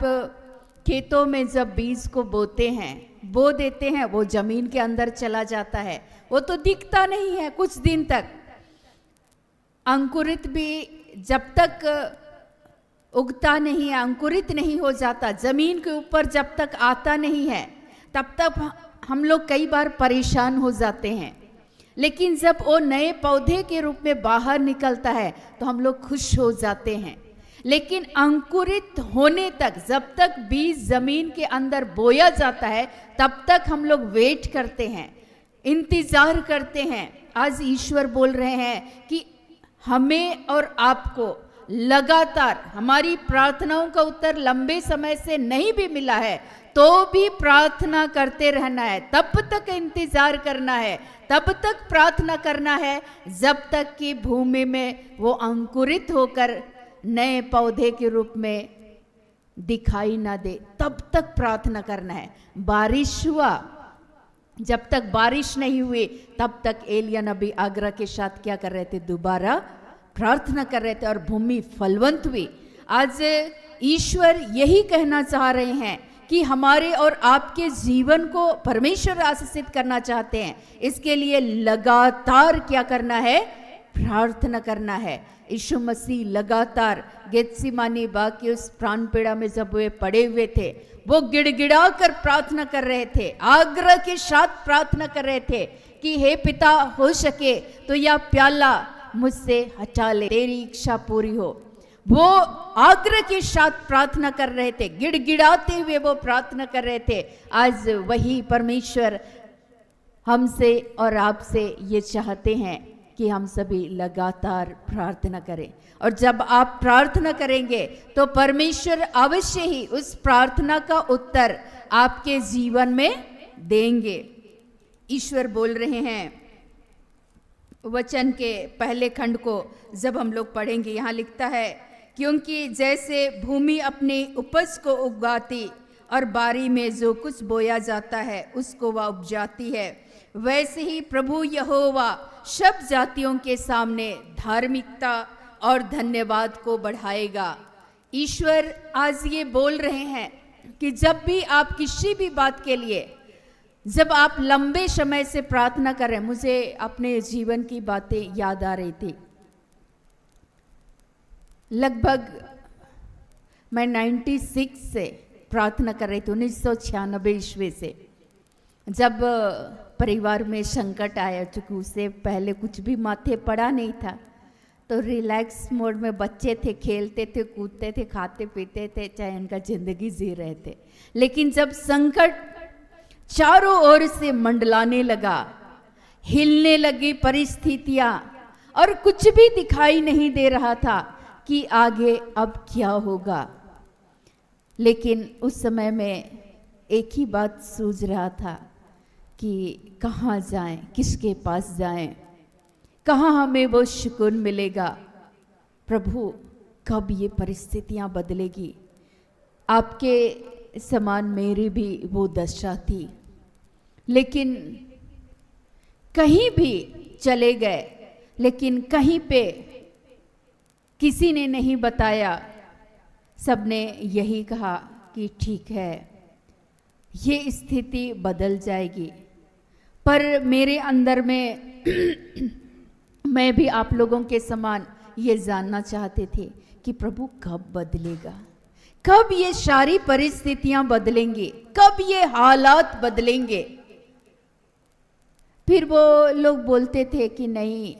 खेतों में जब बीज को बोते हैं, बो देते हैं, वो जमीन के अंदर चला जाता है, वो तो दिखता नहीं है कुछ दिन तक। अंकुरित भी जब तक उगता नहीं है, अंकुरित नहीं हो जाता, जमीन के ऊपर जब तक आता नहीं है, तब तक हम लोग कई बार परेशान हो जाते हैं। लेकिन जब वो नए पौधे के रूप में बाहर निकलता है तो हम लोग खुश हो जाते हैं। लेकिन अंकुरित होने तक, जब तक बीज जमीन के अंदर बोया जाता है, तब तक हम लोग वेट करते हैं, इंतजार करते हैं। आज ईश्वर बोल रहे हैं कि हमें और आपको लगातार हमारी प्रार्थनाओं का उत्तर लंबे समय से नहीं भी मिला है तो भी प्रार्थना करते रहना है, तब तक इंतजार करना है, तब तक प्रार्थना करना है जब तक कि भूमि में वो अंकुरित होकर नए पौधे के रूप में दिखाई ना दे, तब तक प्रार्थना करना है। बारिश हुआ, जब तक बारिश नहीं हुई तब तक एलिया नबी आग्रह के साथ क्या कर रहे थे, दोबारा प्रार्थना कर रहे थे और भूमि फलवंत हुई। आज ईश्वर यही कहना चाह रहे हैं कि हमारे और आपके जीवन को परमेश्वर आशीषित करना चाहते हैं। इसके लिए लगातार क्या करना है, प्रार्थना करना है। यीशु मसीह लगातार गेत्सेमानी बाग की उस प्राण पीड़ा में जब वे पड़े हुए थे, वो गिड़गिड़ा कर प्रार्थना कर रहे थे, आग्रह के साथ प्रार्थना कर रहे थे कि हे पिता, हो सके तो यह प्याला मुझसे हटा ले, तेरी इच्छा पूरी हो। वो आग्रह के साथ प्रार्थना कर रहे थे, गिड़गिड़ाते हुए वो प्रार्थना कर रहे थे। आज वही परमेश्वर हमसे और आपसे ये चाहते हैं कि हम सभी लगातार प्रार्थना करें। और जब आप प्रार्थना करेंगे तो परमेश्वर अवश्य ही उस प्रार्थना का उत्तर आपके जीवन में देंगे। ईश्वर बोल रहे हैं, वचन के पहले खंड को जब हम लोग पढ़ेंगे, यहाँ लिखता है, क्योंकि जैसे भूमि अपनी उपज को उगाती और बारी में जो कुछ बोया जाता है उसको वह उपजाती है, वैसे ही प्रभु यहोवा सब जातियों के सामने धार्मिकता और धन्यवाद को बढ़ाएगा। ईश्वर आज ये बोल रहे हैं कि जब भी आप किसी भी बात के लिए, जब आप लंबे समय से प्रार्थना करें, मुझे अपने जीवन की बातें याद आ रही थी। लगभग मैं 96 से प्रार्थना कर रही थी, 1996 ईस्वी से, जब परिवार में संकट आया, चूँकि उससे पहले कुछ भी माथे पड़ा नहीं था, तो रिलैक्स मोड में बच्चे थे, खेलते थे, कूदते थे, खाते पीते थे, चाहे उनका जिंदगी जी रहे थे। लेकिन जब संकट चारों ओर से मंडलाने लगा, हिलने लगी परिस्थितियां और कुछ भी दिखाई नहीं दे रहा था कि आगे अब क्या होगा, लेकिन उस समय में एक ही बात सूझ रहा था कि कहाँ जाएं, किसके पास जाएं, कहाँ हमें वो सुकून मिलेगा। प्रभु कब ये परिस्थितियां बदलेगी। आपके समान मेरी भी वो दशा थी, लेकिन कहीं भी चले गए, लेकिन कहीं पे किसी ने नहीं बताया, सबने यही कहा कि ठीक है, ये स्थिति बदल जाएगी। पर मेरे अंदर में मैं भी आप लोगों के समान ये जानना चाहते थे कि प्रभु कब बदलेगा, कब ये सारी परिस्थितियां बदलेंगी, कब ये हालात बदलेंगे। फिर वो लोग बोलते थे कि नहीं,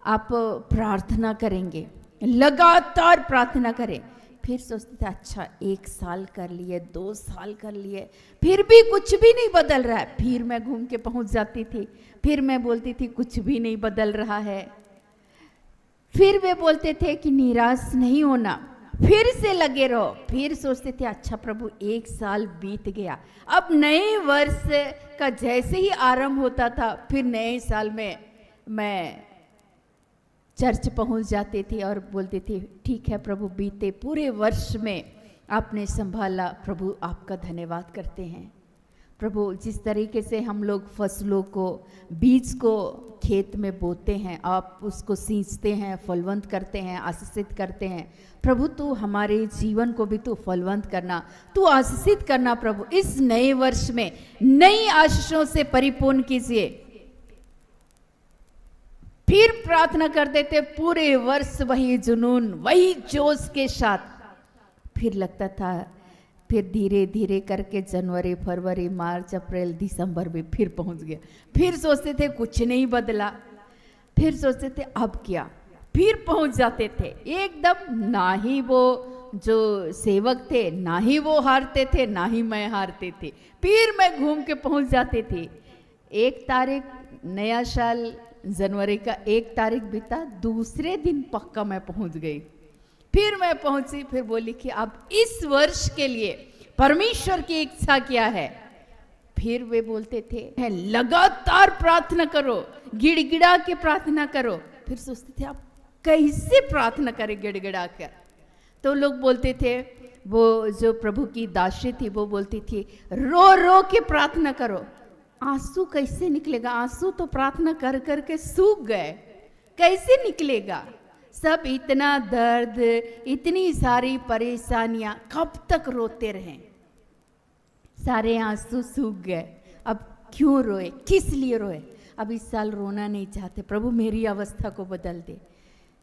आप प्रार्थना करेंगे, लगातार प्रार्थना करें। फिर सोचते थे अच्छा 1 साल कर लिए, 2 साल कर लिए, फिर भी कुछ भी नहीं बदल रहा है। फिर मैं घूम के पहुंच जाती थी, फिर मैं बोलती थी कुछ भी नहीं बदल रहा है। फिर वे बोलते थे कि निराश नहीं होना, फिर से लगे रहो। फिर सोचते थे अच्छा प्रभु 1 साल बीत गया, अब नए वर्ष का जैसे ही आरंभ होता था, फिर नए साल में मैं चर्च पहुंच जाती थी और बोलती थी ठीक है प्रभु, बीते पूरे वर्ष में आपने संभाला, प्रभु आपका धन्यवाद करते हैं। प्रभु जिस तरीके से हम लोग फसलों को, बीज को खेत में बोते हैं, आप उसको सींचते हैं, फलवंत करते हैं, आशीषित करते हैं। प्रभु तू हमारे जीवन को भी तू फलवंत करना, तू आशीषित करना। प्रभु इस नए वर्ष में नई आशीषों से परिपूर्ण कीजिए। फिर प्रार्थना करते थे पूरे वर्ष वही जुनून, वही जोश के साथ। फिर लगता था, फिर धीरे धीरे करके जनवरी, फरवरी, मार्च, अप्रैल, दिसंबर में फिर पहुंच गया। फिर सोचते थे कुछ नहीं बदला, फिर सोचते थे अब क्या, फिर पहुंच जाते थे एकदम। ना ही वो जो सेवक थे, ना ही वो हारते थे, ना ही मैं हारती थी। फिर मैं घूम के पहुंच जाती थी। 1 तारीख, नया साल जनवरी का 1 तारीख बीता, दूसरे दिन पक्का मैं पहुंच गई। फिर मैं पहुंची, फिर बोली कि अब इस वर्ष के लिए परमेश्वर की इच्छा क्या है। फिर वे बोलते थे लगातार प्रार्थना करो, गिड़गिड़ा के प्रार्थना करो। फिर सोचते थे आप कैसे प्रार्थना करें गिड़गिड़ा कर। तो लोग बोलते थे, वो जो प्रभु की दासी थी वो बोलती थी रो रो के प्रार्थना करो। आंसू कैसे निकलेगा, आंसू तो प्रार्थना कर कर के सूख गए, कैसे निकलेगा। सब इतना दर्द, इतनी सारी परेशानियां, कब तक रोते रहें। सारे आंसू सूख गए, अब क्यों रोए, किस लिए रोए। अब इस साल रोना नहीं चाहते, प्रभु मेरी अवस्था को बदल दे।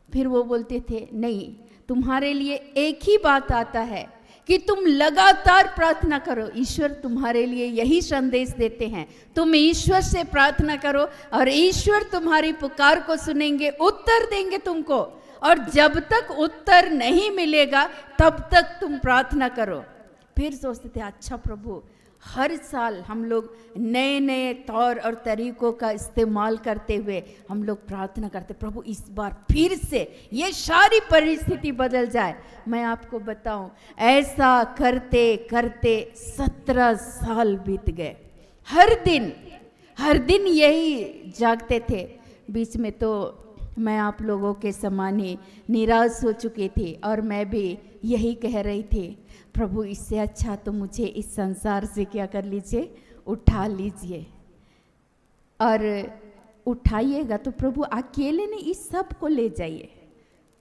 फिर वो बोलते थे नहीं, तुम्हारे लिए एक ही बात आता है कि तुम लगातार प्रार्थना करो। ईश्वर तुम्हारे लिए यही संदेश देते हैं, तुम ईश्वर से प्रार्थना करो और ईश्वर तुम्हारी पुकार को सुनेंगे, उत्तर देंगे तुमको। और जब तक उत्तर नहीं मिलेगा तब तक तुम प्रार्थना करो। फिर सोचते थे अच्छा प्रभु, हर साल हम लोग नए नए तौर और तरीकों का इस्तेमाल करते हुए हम लोग प्रार्थना करते, प्रभु इस बार फिर से ये सारी परिस्थिति बदल जाए। मैं आपको बताऊं, ऐसा करते करते 17 साल बीत गए। हर दिन यही जागते थे। बीच में तो मैं आप लोगों के समान ही निराश हो चुकी थी और मैं भी यही कह रही थी, प्रभु इससे अच्छा तो मुझे इस संसार से क्या कर लीजिए, उठा लीजिए। और उठाइएगा तो प्रभु अकेले नहीं, इस सब को ले जाइए।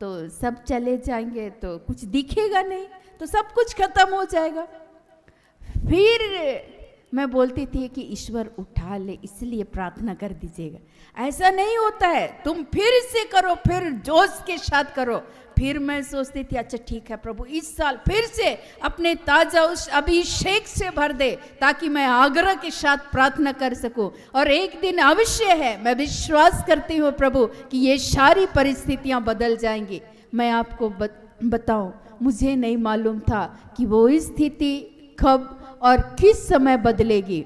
तो सब चले जाएंगे तो कुछ दिखेगा नहीं, तो सब कुछ खत्म हो जाएगा। फिर मैं बोलती थी कि ईश्वर उठा ले, इसलिए प्रार्थना कर दीजिएगा। ऐसा नहीं होता है, तुम फिर से करो, फिर जोश के साथ करो। फिर मैं सोचती थी अच्छा ठीक है प्रभु, इस साल फिर से अपने ताजा उस अभिषेक से भर दे, ताकि मैं आग्रह के साथ प्रार्थना कर सकूं। और एक दिन अवश्य है, मैं विश्वास करती हूँ प्रभु कि ये सारी परिस्थितियां बदल जाएंगी। मैं आपको बताऊं, मुझे नहीं मालूम था कि वो स्थिति कब और किस समय बदलेगी।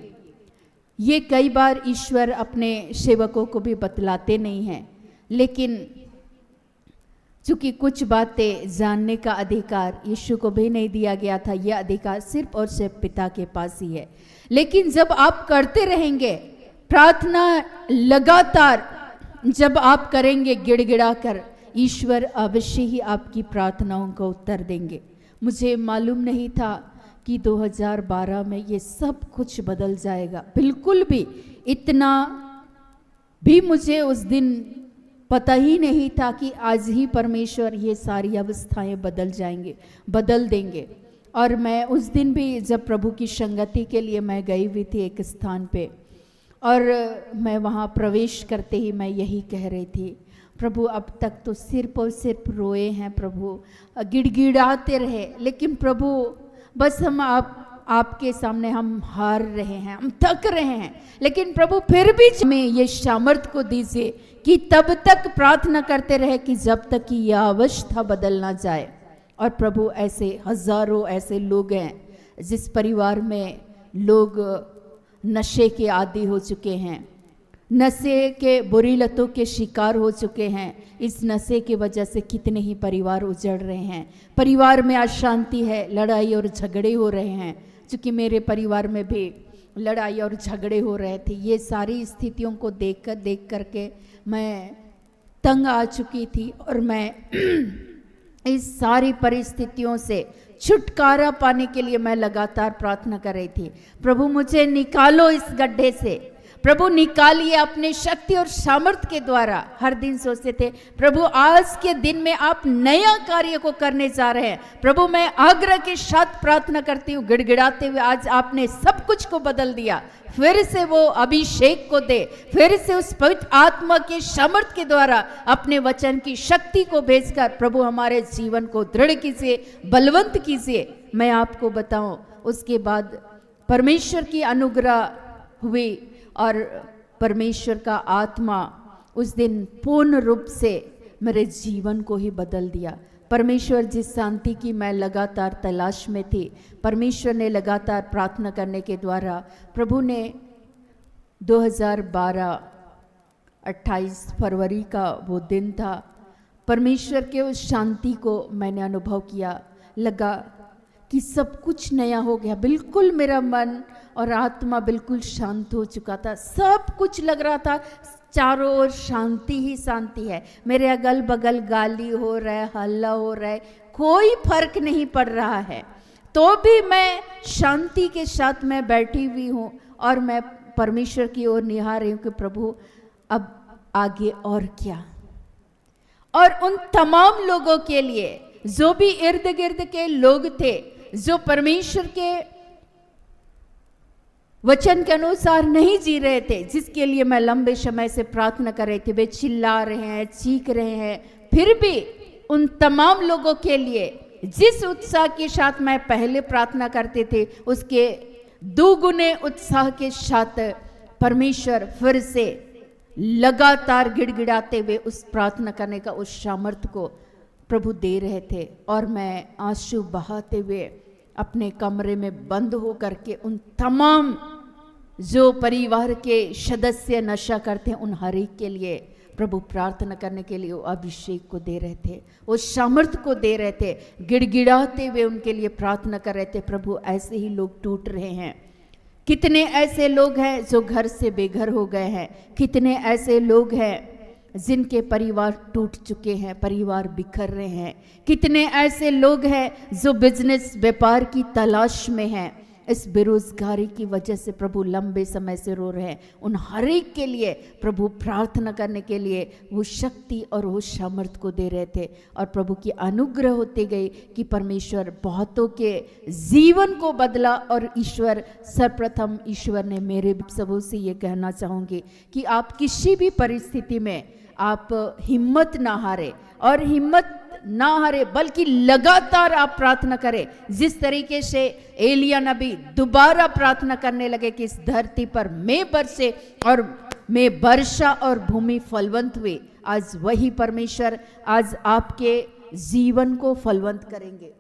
ये कई बार ईश्वर अपने सेवकों को भी बतलाते नहीं हैं, लेकिन चूंकि कुछ बातें जानने का अधिकार यीशु को भी नहीं दिया गया था, यह अधिकार सिर्फ और सिर्फ पिता के पास ही है। लेकिन जब आप करते रहेंगे प्रार्थना लगातार, जब आप करेंगे गिड़गिड़ा कर, ईश्वर अवश्य ही आपकी प्रार्थनाओं का उत्तर देंगे। मुझे मालूम नहीं था कि 2012 में ये सब कुछ बदल जाएगा, बिल्कुल भी। इतना भी मुझे उस दिन पता ही नहीं था कि आज ही परमेश्वर ये सारी अवस्थाएं बदल जाएंगे, बदल देंगे। और मैं उस दिन भी जब प्रभु की संगति के लिए मैं गई हुई थी एक स्थान पे, और मैं वहाँ प्रवेश करते ही मैं यही कह रही थी, प्रभु अब तक तो सिर्फ और सिर्फ रोए हैं प्रभु, गिड़गिड़ाते रहे, लेकिन प्रभु बस हम आपके सामने हम हार रहे हैं, हम थक रहे हैं। लेकिन प्रभु फिर भी हमें ये सामर्थ को दीजिए कि तब तक प्रार्थना करते रहे कि जब तक कि यह अवस्था बदल ना जाए। और प्रभु ऐसे हजारों ऐसे लोग हैं जिस परिवार में लोग नशे के आदी हो चुके हैं, नशे के बुरी लतों के शिकार हो चुके हैं। इस नशे की वजह से कितने ही परिवार उजड़ रहे हैं, परिवार में अशांति है, लड़ाई और झगड़े हो रहे हैं। क्योंकि मेरे परिवार में भी लड़ाई और झगड़े हो रहे थे। ये सारी स्थितियों को देख करके मैं तंग आ चुकी थी, और मैं इस सारी परिस्थितियों से छुटकारा पाने के लिए मैं लगातार प्रार्थना कर रही थी, प्रभु मुझे निकालो इस गड्ढे से, प्रभु निकालिए अपने शक्ति और सामर्थ्य के द्वारा। हर दिन सोचते थे प्रभु आज के दिन में आप नया कार्य को करने जा रहे हैं। प्रभु मैं आग्रह के साथ प्रार्थना करती हूँ, गिड़गिड़ाते हुए, आज आपने सब कुछ को बदल दिया, फिर से वो अभिषेक को दे, फिर से उस पवित्र आत्मा के सामर्थ्य के द्वारा अपने वचन की शक्ति को भेजकर प्रभु हमारे जीवन को दृढ़ कीजिए, बलवंत कीजिए। मैं आपको बताऊं, उसके बाद परमेश्वर की अनुग्रह हुई और परमेश्वर का आत्मा उस दिन पूर्ण रूप से मेरे जीवन को ही बदल दिया। परमेश्वर जिस शांति की मैं लगातार तलाश में थी, परमेश्वर ने लगातार प्रार्थना करने के द्वारा प्रभु ने 2012 28 फरवरी का वो दिन था, परमेश्वर के उस शांति को मैंने अनुभव किया। लगा कि सब कुछ नया हो गया, बिल्कुल मेरा मन और आत्मा बिल्कुल शांत हो चुका था। सब कुछ लग रहा था चारों ओर शांति ही शांति है, मेरे अगल बगल गाली हो रहा है, हल्ला हो रहा है, कोई फर्क नहीं पड़ रहा है, तो भी मैं शांति के साथ मैं बैठी हुई हूँ और मैं परमेश्वर की ओर निहार रही हूँ कि प्रभु अब आगे और क्या। और उन तमाम लोगों के लिए जो भी इर्द गिर्द के लोग थे, जो परमेश्वर के वचन के अनुसार नहीं जी रहे थे, जिसके लिए मैं लंबे समय से प्रार्थना कर रही थी, वे चिल्ला रहे हैं, चीख रहे हैं, फिर भी उन तमाम लोगों के लिए जिस उत्साह के साथ मैं पहले प्रार्थना करते थे, उसके दोगुने उत्साह के साथ परमेश्वर फिर से लगातार गिड़गिड़ाते हुए उस प्रार्थना करने का उस सामर्थ्य को प्रभु दे रहे थे। और मैं आंसू बहाते हुए अपने कमरे में बंद हो करके उन तमाम जो परिवार के सदस्य नशा करते हैं, उन हर एक के लिए प्रभु प्रार्थना करने के लिए वो अभिषेक को दे रहे थे, उस सामर्थ्य को दे रहे थे, गिड़गिड़ाते हुए उनके लिए प्रार्थना कर रहे थे। प्रभु ऐसे ही लोग टूट रहे हैं, कितने ऐसे लोग हैं जो घर से बेघर हो गए हैं, कितने ऐसे लोग हैं जिनके परिवार टूट चुके हैं, परिवार बिखर रहे हैं, कितने ऐसे लोग हैं जो बिजनेस व्यापार की तलाश में हैं, इस बेरोजगारी की वजह से प्रभु लंबे समय से रो रहे हैं, उन हर एक के लिए प्रभु प्रार्थना करने के लिए वो शक्ति और वो सामर्थ को दे रहे थे। और प्रभु की अनुग्रह होती गई कि परमेश्वर बहुतों के जीवन को बदला। और ईश्वर सर्वप्रथम ईश्वर ने मेरे सबों से ये कहना चाहूँगी कि आप किसी भी परिस्थिति में आप हिम्मत ना हारे, और हिम्मत ना हारे बल्कि लगातार आप प्रार्थना करें। जिस तरीके से एलिया नबी दोबारा प्रार्थना करने लगे कि इस धरती पर मैं बरसे और मैं वर्षा और भूमि फलवंत हुई, आज वही परमेश्वर आज आपके जीवन को फलवंत करेंगे।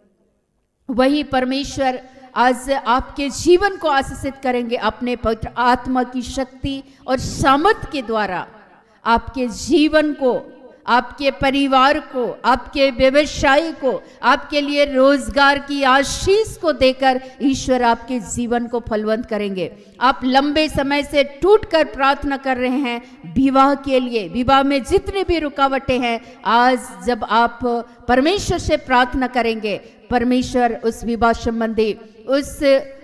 वही परमेश्वर आज आपके जीवन को आशीषित करेंगे अपने पवित्र आत्मा की शक्ति और सामर्थ के द्वारा। आपके जीवन को, आपके परिवार को, आपके व्यवसाय को, आपके लिए रोजगार की आशीष को देकर ईश्वर आपके जीवन को फलवंत करेंगे। आप लंबे समय से टूटकर प्रार्थना कर रहे हैं विवाह के लिए, विवाह में जितने भी रुकावटें हैं, आज जब आप परमेश्वर से प्रार्थना करेंगे, परमेश्वर उस विवाह संबंधी उस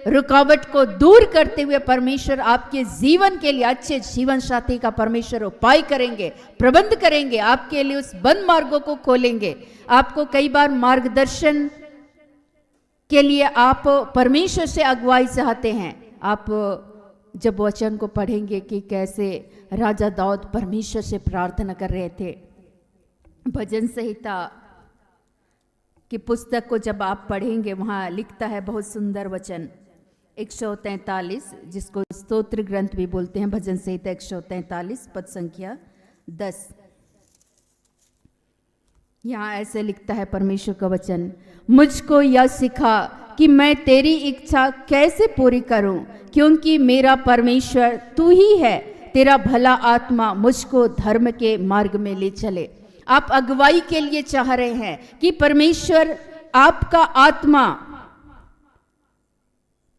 रुकावट को दूर करते हुए परमेश्वर आपके जीवन के लिए अच्छे जीवन साथी का परमेश्वर उपाय करेंगे, प्रबंध करेंगे, आपके लिए उस बंद मार्गों को खोलेंगे। आपको कई बार मार्गदर्शन के लिए आप परमेश्वर से अगुवाई चाहते हैं। आप जब वचन को पढ़ेंगे कि कैसे राजा दाऊद परमेश्वर से प्रार्थना कर रहे थे, भजन संहिता की पुस्तक को जब आप पढ़ेंगे, वहाँ लिखता है बहुत सुंदर वचन 143, जिसको स्तोत्र ग्रंथ भी बोलते हैं, भजन संहिता 143 पद संख्या 10। यहाँ ऐसे लिखता है परमेश्वर का वचन, मुझको यह सिखा कि मैं तेरी इच्छा कैसे पूरी करूं, क्योंकि मेरा परमेश्वर तू ही है। तेरा भला आत्मा मुझको धर्म के मार्ग में ले चले। आप अगुवाई के लिए चाह रहे हैं कि परमेश्वर आपका आत्मा,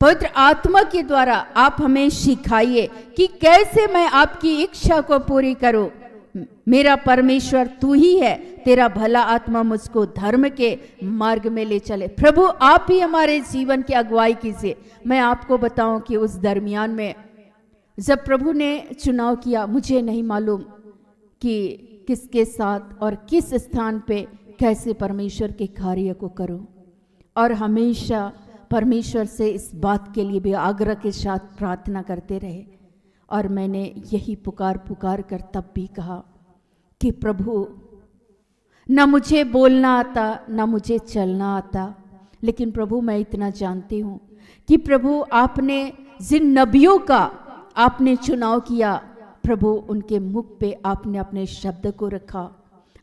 पवित्र आत्मा के द्वारा आप हमें सिखाइए कि कैसे मैं आपकी इच्छा को पूरी करूं। मेरा परमेश्वर तू ही है, तेरा भला आत्मा मुझको धर्म के मार्ग में ले चले। प्रभु आप ही हमारे जीवन की अगुवाई कीजिए। मैं आपको बताऊं कि उस दरमियान में जब प्रभु ने चुनाव किया, मुझे नहीं मालूम कि किसके साथ और किस स्थान पे कैसे परमेश्वर के कार्य को करूं, और हमेशा परमेश्वर से इस बात के लिए भी आग्रह के साथ प्रार्थना करते रहे। और मैंने यही पुकार कर तब भी कहा कि प्रभु, ना मुझे बोलना आता, ना मुझे चलना आता, लेकिन प्रभु मैं इतना जानती हूँ कि प्रभु आपने जिन नबियों का आपने चुनाव किया, प्रभु उनके मुख पे आपने अपने शब्द को रखा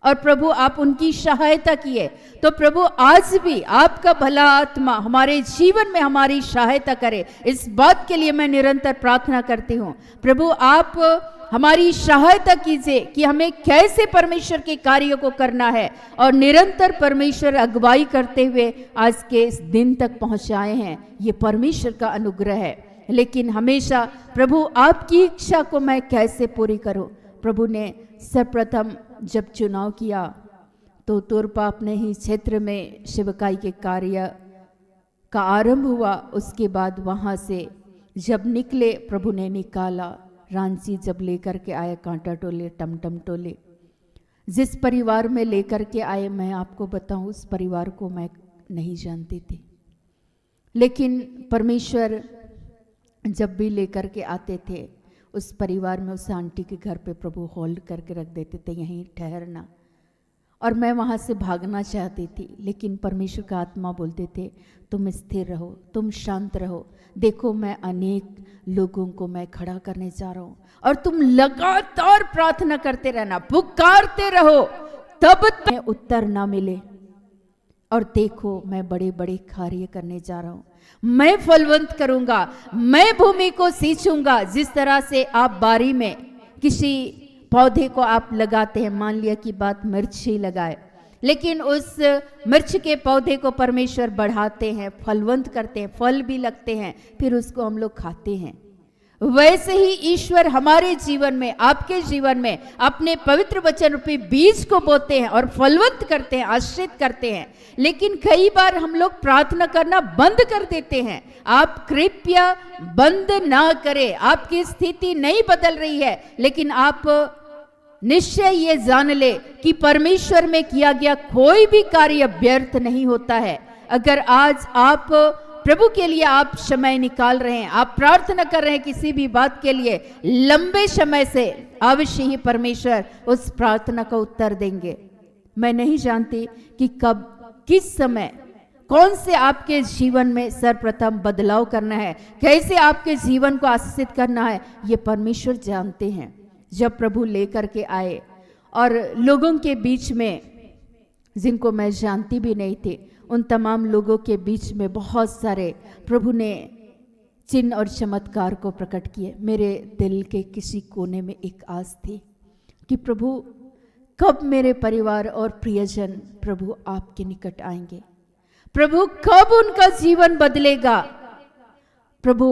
और प्रभु आप उनकी सहायता किए। तो प्रभु आज भी आपका भला आत्मा हमारे जीवन में हमारी सहायता करे, इस बात के लिए मैं निरंतर प्रार्थना करती हूँ। प्रभु आप हमारी सहायता कीजिए कि हमें कैसे परमेश्वर के कार्यों को करना है, और निरंतर परमेश्वर अगुवाई करते हुए आज के इस दिन तक पहुँचाए हैं। ये परमेश्वर का अनुग्रह है। लेकिन हमेशा प्रभु आपकी इच्छा को मैं कैसे पूरी करूं। प्रभु ने सर्वप्रथम जब चुनाव किया तो तुरपा अपने ही क्षेत्र में सेवकाई के कार्य का आरंभ हुआ। उसके बाद वहाँ से जब निकले, प्रभु ने निकाला, रांची जब लेकर के आए, कांटा टोले, टमटम टोले, जिस परिवार में लेकर के आए, मैं आपको बताऊं उस परिवार को मैं नहीं जानती थी, लेकिन परमेश्वर जब भी लेकर के आते थे उस परिवार में उस आंटी के घर पे प्रभु होल्ड करके रख देते थे, यहीं ठहरना। और मैं वहाँ से भागना चाहती थी, लेकिन परमेश्वर का आत्मा बोलते थे तुम स्थिर रहो, तुम शांत रहो, देखो मैं अनेक लोगों को मैं खड़ा करने जा रहा हूँ, और तुम लगातार प्रार्थना करते रहना, पुकारते रहो, तब तक उत्तर ना मिले। और देखो मैं बड़े बड़े कार्य करने जा रहा हूँ, मैं फलवंत करूंगा, मैं भूमि को सींचूंगा। जिस तरह से आप बारी में किसी पौधे को आप लगाते हैं, मान लिया कि बात मिर्च ही लगाए, लेकिन उस मिर्च के पौधे को परमेश्वर बढ़ाते हैं, फलवंत करते हैं, फल भी लगते हैं, फिर उसको हम लोग खाते हैं। वैसे ही ईश्वर हमारे जीवन में, आपके जीवन में अपने पवित्र वचन रूपी बीज को बोते हैं और फलवंत करते हैं, आश्रित करते हैं। लेकिन कई बार हम लोग प्रार्थना करना बंद कर देते हैं। आप कृपया बंद ना करें। आपकी स्थिति नहीं बदल रही है, लेकिन आप निश्चय ये जान ले कि परमेश्वर में किया गया कोई भी कार्य व्यर्थ नहीं होता है। अगर आज आप प्रभु के लिए आप समय निकाल रहे हैं, आप प्रार्थना कर रहे हैं किसी भी बात के लिए, लंबे समय से अवश्य ही परमेश्वर उस प्रार्थना का उत्तर देंगे। मैं नहीं जानती कि कब, किस समय, कौन से आपके जीवन में सर्वप्रथम बदलाव करना है, कैसे आपके जीवन को आशीषित करना है, ये परमेश्वर जानते हैं। जब प्रभु लेकर के आए और लोगों के बीच में, जिनको मैं जानती भी नहीं थी, उन तमाम लोगों के बीच में बहुत सारे प्रभु ने चिन्ह और चमत्कार को प्रकट किए। मेरे दिल के किसी कोने में एक आस थी कि प्रभु कब मेरे परिवार और प्रियजन प्रभु आपके निकट आएंगे, प्रभु कब उनका जीवन बदलेगा। प्रभु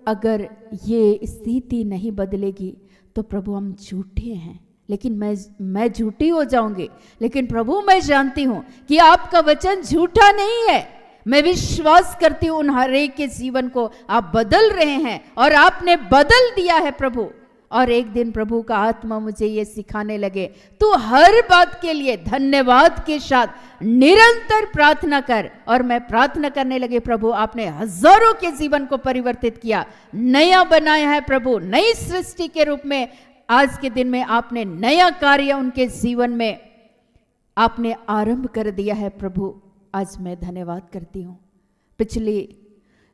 अगर ये स्थिति नहीं बदलेगी तो प्रभु हम झूठे हैं, लेकिन मैं झूठी हो जाऊंगी। लेकिन प्रभु मैं जानती हूं कि आपका वचन झूठा नहीं है। मैं विश्वास करती हूं उन हर एक के जीवन को आप बदल रहे हैं और आपने बदल दिया है प्रभु। और एक दिन प्रभु का आत्मा मुझे ये सिखाने लगे, तू हर बात के लिए धन्यवाद के साथ निरंतर प्रार्थना कर। और मैं प्रार्थना करने लगे, प्रभु आपने हजारों के जीवन को परिवर्तित किया, नया बनाया है प्रभु, नई सृष्टि के रूप में आज के दिन में आपने नया कार्य उनके जीवन में आपने आरंभ कर दिया है प्रभु। आज मैं धन्यवाद करती हूँ। पिछली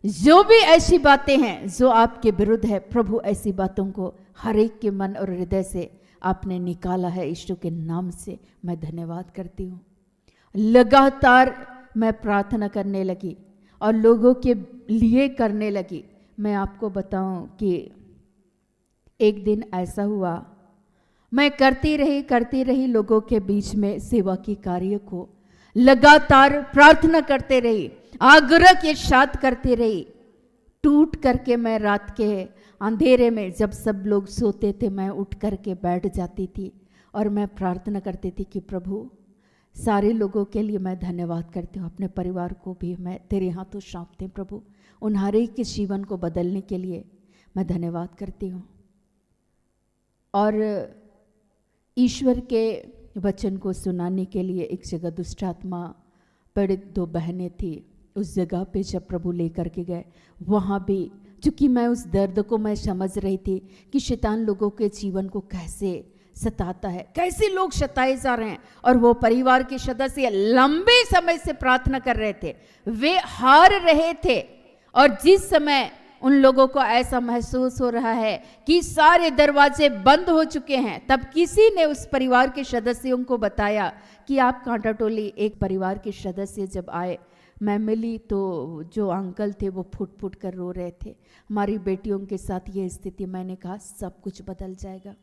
जो भी ऐसी बातें हैं जो आपके विरुद्ध है, प्रभु ऐसी बातों को हर एक के मन और हृदय से आपने निकाला है। यीशु के नाम से मैं धन्यवाद करती हूँ। लगातार मैं प्रार्थना करने लगी और लोगों के लिए करने लगी। मैं आपको बताऊं कि एक दिन ऐसा हुआ, मैं करती रही लोगों के बीच में सेवा की कार्य को, लगातार प्रार्थना करते रही, आग्रह के साथ करती रही। टूट करके मैं रात के अंधेरे में जब सब लोग सोते थे, मैं उठ करके बैठ जाती थी और मैं प्रार्थना करती थी कि प्रभु सारे लोगों के लिए मैं धन्यवाद करती हूँ, अपने परिवार को भी मैं तेरे हाथों सौंपती हूँ प्रभु। उन हर एक के जीवन को बदलने के लिए मैं धन्यवाद करती हूँ। और ईश्वर के वचन को सुनाने के लिए एक जगह दुष्ट आत्मा पीड़ित 2 बहनें थी। उस जगह पे जब प्रभु लेकर के गए, वहाँ भी चूँकि मैं उस दर्द को मैं समझ रही थी कि शैतान लोगों के जीवन को कैसे सताता है, कैसे लोग सताए जा रहे हैं। और वो परिवार के सदस्य लंबे समय से प्रार्थना कर रहे थे, वे हार रहे थे। और जिस समय उन लोगों को ऐसा महसूस हो रहा है कि सारे दरवाजे बंद हो चुके हैं, तब किसी ने उस परिवार के सदस्यों को बताया कि आप कांटा टोली एक परिवार के सदस्य जब आए, मैं मिली तो जो अंकल थे वो फुट फुट कर रो रहे थे, हमारी बेटियों के साथ ये स्थिति। मैंने कहा सब कुछ बदल जाएगा।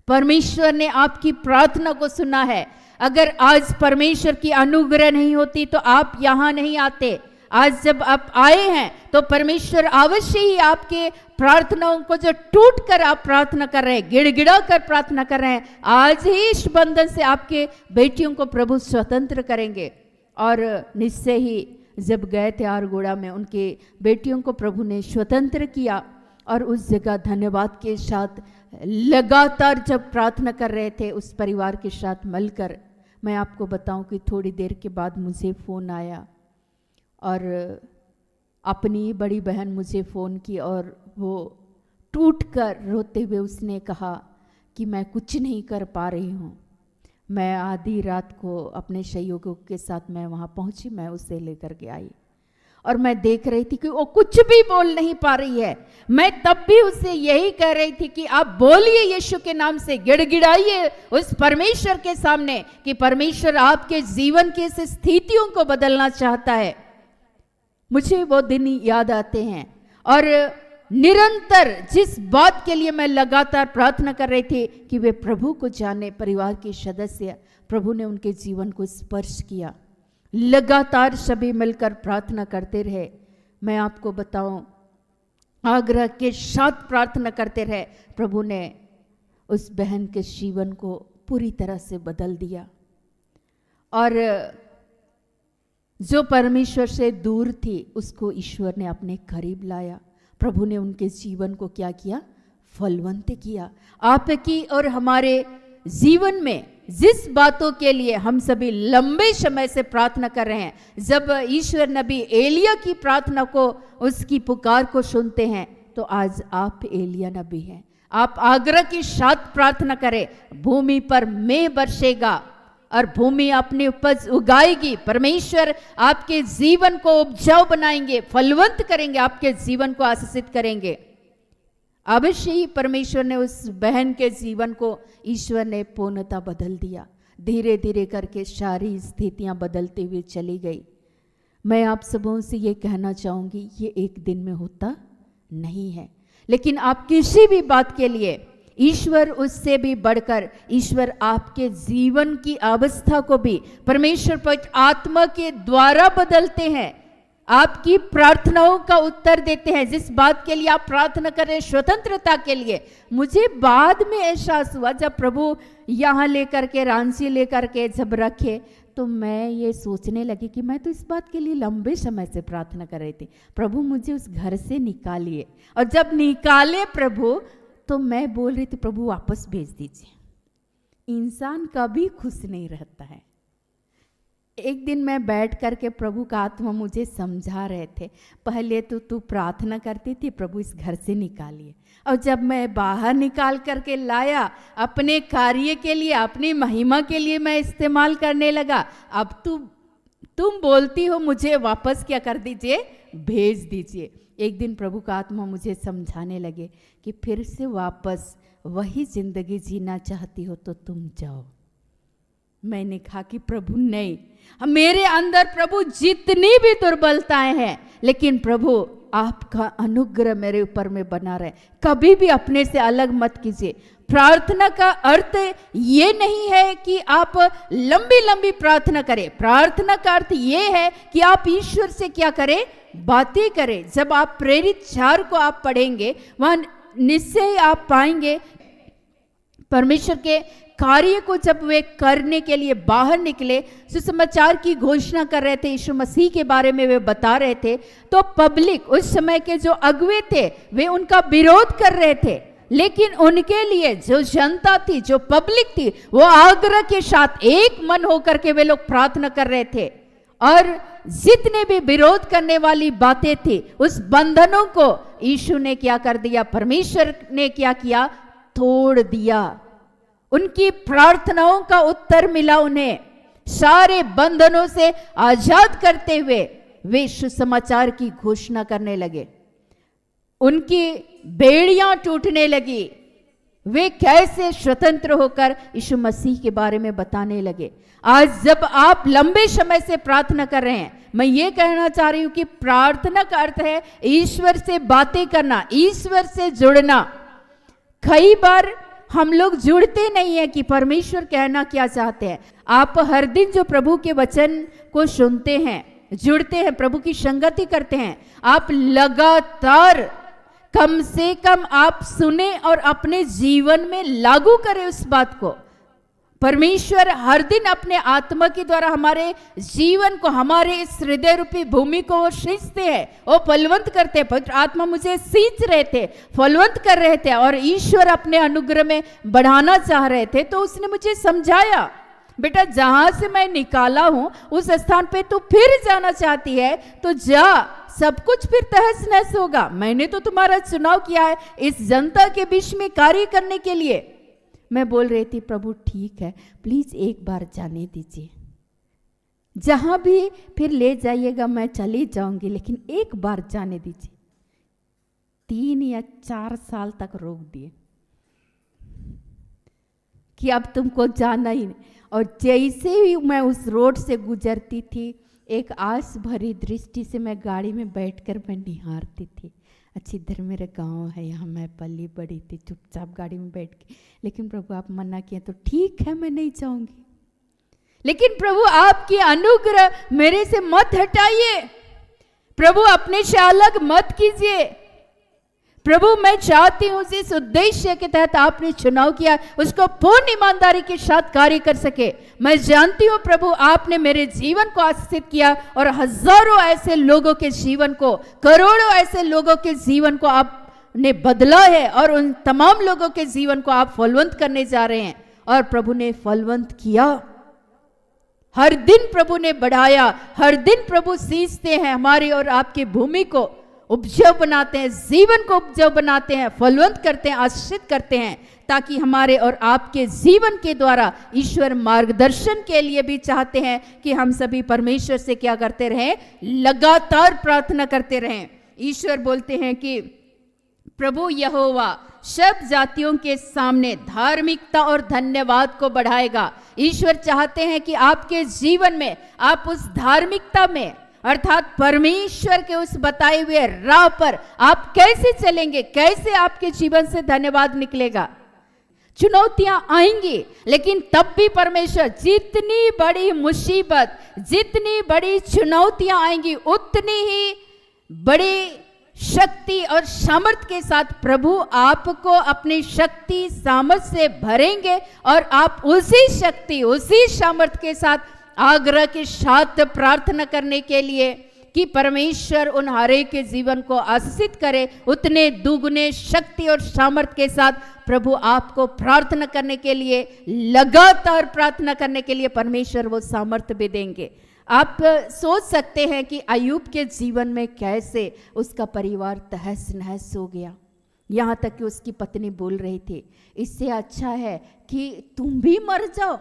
परमेश्वर ने आपकी प्रार्थना को सुना है। अगर आज परमेश्वर की अनुग्रह नहीं होती तो आप यहाँ नहीं आते। आज जब आप आए हैं तो परमेश्वर अवश्य ही आपके प्रार्थनाओं को, जो टूट कर आप प्रार्थना कर रहे हैं, गिड़गिड़ा कर प्रार्थना कर रहे हैं, आज ही इस बंधन से आपके बेटियों को प्रभु स्वतंत्र करेंगे। और निश्चय ही जब गए थे आरगोड़ा में, उनके बेटियों को प्रभु ने स्वतंत्र किया। और उस जगह धन्यवाद के साथ लगातार जब प्रार्थना कर रहे थे उस परिवार के साथ मिलकर, मैं आपको बताऊं कि थोड़ी देर के बाद मुझे फ़ोन आया और अपनी बड़ी बहन मुझे फ़ोन की और वो टूट कर रोते हुए उसने कहा कि मैं कुछ नहीं कर पा रही हूँ। मैं आधी रात को अपने सहयोगियों के साथ मैं वहाँ पहुँची, मैं उसे लेकर के आई और मैं देख रही थी कि वो कुछ भी बोल नहीं पा रही है। मैं तब भी उसे यही कह रही थी कि आप बोलिए यीशु के नाम से, गिड़गिड़ाइए उस परमेश्वर के सामने कि परमेश्वर आपके जीवन की इस स्थितियों को बदलना चाहता है। मुझे वो दिन याद आते हैं और निरंतर जिस बात के लिए मैं लगातार प्रार्थना कर रही थी कि वे प्रभु को जाने, परिवार के सदस्य, प्रभु ने उनके जीवन को स्पर्श किया। लगातार सभी मिलकर प्रार्थना करते रहे। मैं आपको बताऊं, आग्रह के साथ प्रार्थना करते रहे, प्रभु ने उस बहन के जीवन को पूरी तरह से बदल दिया। और जो परमेश्वर से दूर थी उसको ईश्वर ने अपने करीब लाया। प्रभु ने उनके जीवन को क्या किया? फलवंत किया। आपकी और हमारे जीवन में जिस बातों के लिए हम सभी लंबे समय से प्रार्थना कर रहे हैं, जब ईश्वर नबी एलिया की प्रार्थना को, उसकी पुकार को सुनते हैं, तो आज आप एलिया नबी हैं। आप आग्रह के साथ प्रार्थना करें, भूमि पर मेघ बरसेगा और भूमि अपनी उपज उगाएगी। परमेश्वर आपके जीवन को उपजाऊ बनाएंगे, फलवंत करेंगे, आपके जीवन को आशीषित करेंगे। अवश्य ही परमेश्वर ने उस बहन के जीवन को ईश्वर ने पूर्णतः बदल दिया। धीरे धीरे करके सारी स्थितियां बदलते हुए चली गई। मैं आप सबों से ये कहना चाहूँगी, ये एक दिन में होता नहीं है, लेकिन आप किसी भी बात के लिए ईश्वर उससे भी बढ़कर, ईश्वर आपके जीवन की अवस्था को भी परमेश्वर पवित्र आत्मा के द्वारा बदलते हैं, आपकी प्रार्थनाओं का उत्तर देते हैं। जिस बात के लिए आप प्रार्थना कर रहे हैं, स्वतंत्रता के लिए, मुझे बाद में एहसास हुआ जब प्रभु यहाँ लेकर के, रांची लेकर के जब रखे, तो मैं ये सोचने लगी कि मैं तो इस बात के लिए लंबे समय से प्रार्थना कर रही थी, प्रभु मुझे उस घर से निकालिए। और जब निकाले प्रभु, तो मैं बोल रही थी प्रभु वापस भेज दीजिए। इंसान कभी खुश नहीं रहता है। एक दिन मैं बैठ करके प्रभु का आत्मा मुझे समझा रहे थे, पहले तो तू प्रार्थना करती थी प्रभु इस घर से निकालिए, और जब मैं बाहर निकाल करके लाया अपने कार्य के लिए, अपनी महिमा के लिए मैं इस्तेमाल करने लगा, अब तुम बोलती हो मुझे वापस क्या कर दीजिए, भेज दीजिए। एक दिन प्रभु का आत्मा मुझे समझाने लगे कि फिर से वापस वही जिंदगी जीना चाहती हो तो तुम जाओ। मैंने कहा कि प्रभु नहीं, मेरे अंदर प्रभु जितनी भी दुर्बलताएं हैं, लेकिन प्रभु आपका अनुग्रह मेरे ऊपर में बना रहे, कभी भी अपने से अलग मत कीजिए। प्रार्थना का अर्थ ये नहीं है कि आप लंबी लंबी प्रार्थना करें, प्रार्थना का अर्थ ये है कि आप ईश्वर से क्या करें, बातें करें। जब आप प्रेरित 4 को आप पढ़ेंगे, वहां निश्चय आप पाएंगे परमेश्वर के कार्य को जब वे करने के लिए बाहर निकले, सुसमाचार की घोषणा कर रहे थे, यीशु मसीह के बारे में वे बता रहे थे, तो पब्लिक, उस समय के जो अगुवे थे, वे उनका विरोध कर रहे थे। लेकिन उनके लिए जो जनता थी, जो पब्लिक थी, वो आग्रह के साथ एक मन होकर के वे लोग प्रार्थना कर रहे थे। और जितने भी विरोध करने वाली बातें थी, उस बंधनों को यीशु ने क्या कर दिया, परमेश्वर ने क्या किया, तोड़ दिया। उनकी प्रार्थनाओं का उत्तर मिला उन्हें, सारे बंधनों से आजाद करते हुए वे सुसमाचार की घोषणा करने लगे। उनकी बेड़ियां टूटने लगी, वे कैसे स्वतंत्र होकर यीशु मसीह के बारे में बताने लगे। आज जब आप लंबे समय से प्रार्थना कर रहे हैं, मैं ये कहना चाह रही हूं कि प्रार्थना का अर्थ है ईश्वर से बातें करना, ईश्वर से जुड़ना। कई बार हम लोग जुड़ते नहीं है कि परमेश्वर कहना क्या चाहते हैं। आप हर दिन जो प्रभु के वचन को सुनते हैं, जुड़ते हैं, प्रभु की संगति करते हैं, आप लगातार कम से कम आप सुने और अपने जीवन में लागू करें उस बात को। परमेश्वर हर दिन अपने आत्मा के द्वारा हमारे जीवन को, हमारे इस हृदय रूपी भूमि को वो सींचते हैं, वो फलवंत करते हैं। पवित्र आत्मा मुझे सींच रहे थे, फलवंत कर रहे थे, और ईश्वर अपने अनुग्रह में बढ़ाना चाह रहे थे। तो उसने मुझे समझाया, बेटा जहां से मैं निकाला हूं उस स्थान पे तू फिर जाना चाहती है तो जा, सब कुछ फिर तहस नहस होगा। मैंने तो तुम्हारा चुनाव किया है इस जनता के बीच में कार्य करने के लिए। मैं बोल रही थी प्रभु ठीक है, प्लीज एक बार जाने दीजिए, जहां भी फिर ले जाइएगा मैं चली जाऊंगी, लेकिन एक बार जाने दीजिए। 3 या 4 साल तक रोक दिए कि अब तुमको जाना ही नहीं। और जैसे ही मैं उस रोड से गुजरती थी, एक आस भरी दृष्टि से मैं गाड़ी में बैठकर मैं निहारती थी, अच्छा इधर मेरा गांव है, यहाँ मैं पली बड़ी थी, चुपचाप गाड़ी में बैठ के। लेकिन प्रभु आप मना किया तो ठीक है, मैं नहीं जाऊंगी, लेकिन प्रभु आपकी अनुग्रह मेरे से मत हटाइए, प्रभु अपने से अलग मत कीजिए। प्रभु मैं चाहती हूँ जिस उद्देश्य के तहत आपने चुनाव किया उसको पूर्ण ईमानदारी के साथ कार्य कर सके। मैं जानती हूँ प्रभु आपने मेरे जीवन को आशीषित किया और हजारों ऐसे लोगों के जीवन को, करोड़ों ऐसे लोगों के जीवन को आपने बदला है और उन तमाम लोगों के जीवन को आप फलवंत करने जा रहे हैं। और प्रभु ने फलवंत किया, हर दिन प्रभु ने बढ़ाया, हर दिन प्रभु सींचते हैं हमारी और आपकी भूमि को, उपजाऊ बनाते हैं, जीवन को उपजाऊ बनाते हैं, फलवंत करते हैं, आशीषित करते हैं, ताकि हमारे और आपके जीवन के द्वारा ईश्वर मार्गदर्शन के लिए भी चाहते हैं कि हम सभी परमेश्वर से क्या करते रहें, लगातार प्रार्थना करते रहें। ईश्वर बोलते हैं कि प्रभु यहोवा सब जातियों के सामने धार्मिकता और धन्यवाद को बढ़ाएगा। ईश्वर चाहते हैं कि आपके जीवन में आप उस धार्मिकता में अर्थात परमेश्वर के उस बताए हुए राह पर आप कैसे चलेंगे, कैसे आपके जीवन से धन्यवाद निकलेगा। चुनौतियां आएंगी, लेकिन तब भी परमेश्वर, जितनी बड़ी मुसीबत, जितनी बड़ी चुनौतियां आएंगी, उतनी ही बड़ी शक्ति और सामर्थ के साथ प्रभु आपको अपनी शक्ति सामर्थ से भरेंगे और आप उसी शक्ति, उसी सामर्थ के साथ आग्रह के साथ प्रार्थना करने के लिए कि परमेश्वर उन हरे के जीवन को आशीषित करे, उतने दुगने शक्ति और सामर्थ के साथ प्रभु आपको प्रार्थना करने के लिए, लगातार प्रार्थना करने के लिए परमेश्वर वो सामर्थ्य भी देंगे। आप सोच सकते हैं कि अय्यूब के जीवन में कैसे उसका परिवार तहस नहस हो गया, यहाँ तक कि उसकी पत्नी बोल रही थी इससे अच्छा है कि तुम भी मर जाओ,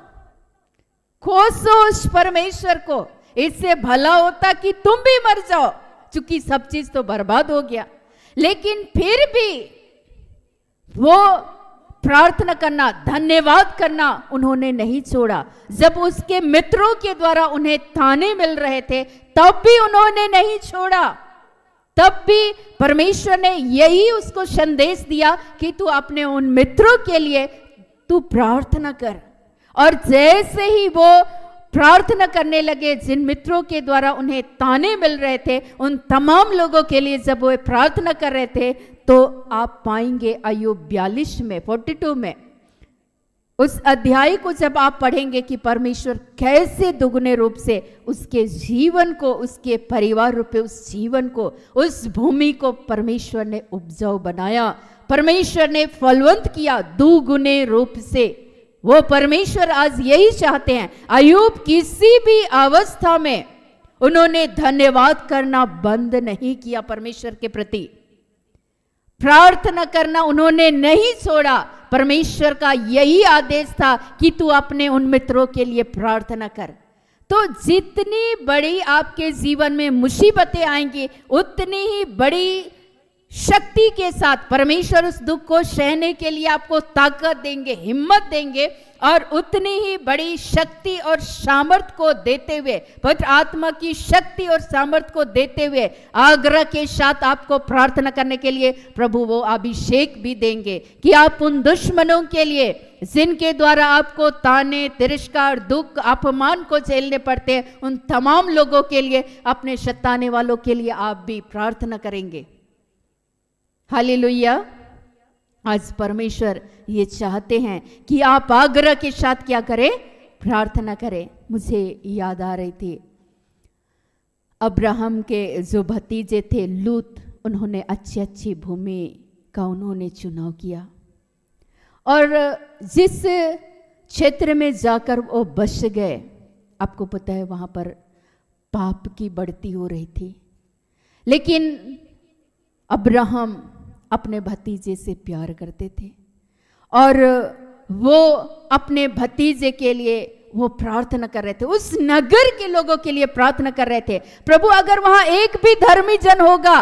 खोसो उस परमेश्वर को, इससे भला होता कि तुम भी मर जाओ, क्योंकि सब चीज तो बर्बाद हो गया। लेकिन फिर भी वो प्रार्थना करना, धन्यवाद करना उन्होंने नहीं छोड़ा। जब उसके मित्रों के द्वारा उन्हें ताने मिल रहे थे तब भी उन्होंने नहीं छोड़ा। तब भी परमेश्वर ने यही उसको संदेश दिया कि तू अपने उन मित्रों के लिए तू प्रार्थना कर। और जैसे ही वो प्रार्थना करने लगे, जिन मित्रों के द्वारा उन्हें ताने मिल रहे थे, उन तमाम लोगों के लिए जब वो प्रार्थना कर रहे थे, तो आप पाएंगे अय्यूब 42 में 42 में उस अध्याय को जब आप पढ़ेंगे कि परमेश्वर कैसे दुगने रूप से उसके जीवन को, उसके परिवार रूपे उस जीवन को, उस भूमि को परमेश्वर ने उपजाऊ बनाया, परमेश्वर ने फलवंत किया दुगुने रूप से। वो परमेश्वर आज यही चाहते हैं। अय्यूब किसी भी अवस्था में उन्होंने धन्यवाद करना बंद नहीं किया, परमेश्वर के प्रति प्रार्थना करना उन्होंने नहीं छोड़ा। परमेश्वर का यही आदेश था कि तू अपने उन मित्रों के लिए प्रार्थना कर। तो जितनी बड़ी आपके जीवन में मुसीबतें आएंगी, उतनी ही बड़ी शक्ति के साथ परमेश्वर उस दुख को सहने के लिए आपको ताकत देंगे, हिम्मत देंगे, और उतनी ही बड़ी शक्ति और सामर्थ को देते हुए, पवित्र आत्मा की शक्ति और सामर्थ को देते हुए आग्रह के साथ आपको प्रार्थना करने के लिए प्रभु वो अभिषेक भी देंगे कि आप उन दुश्मनों के लिए, जिनके द्वारा आपको ताने, तिरस्कार, दुख, अपमान को झेलने पड़ते हैं, उन तमाम लोगों के लिए, अपने सताने वालों के लिए आप भी प्रार्थना करेंगे। हालेलुया। आज परमेश्वर ये चाहते हैं कि आप आग्रह के साथ क्या करें, प्रार्थना करें। मुझे याद आ रही थी अब्राहम के जो भतीजे थे लूत, उन्होंने अच्छी अच्छी भूमि का उन्होंने चुनाव किया, और जिस क्षेत्र में जाकर वो बस गए, आपको पता है वहां पर पाप की बढ़ती हो रही थी। लेकिन अब्राहम अपने भतीजे से प्यार करते थे और वो अपने भतीजे के लिए वो प्रार्थना कर रहे थे, उस नगर के लोगों के लिए प्रार्थना कर रहे थे। प्रभु अगर वहां एक भी धर्मी जन होगा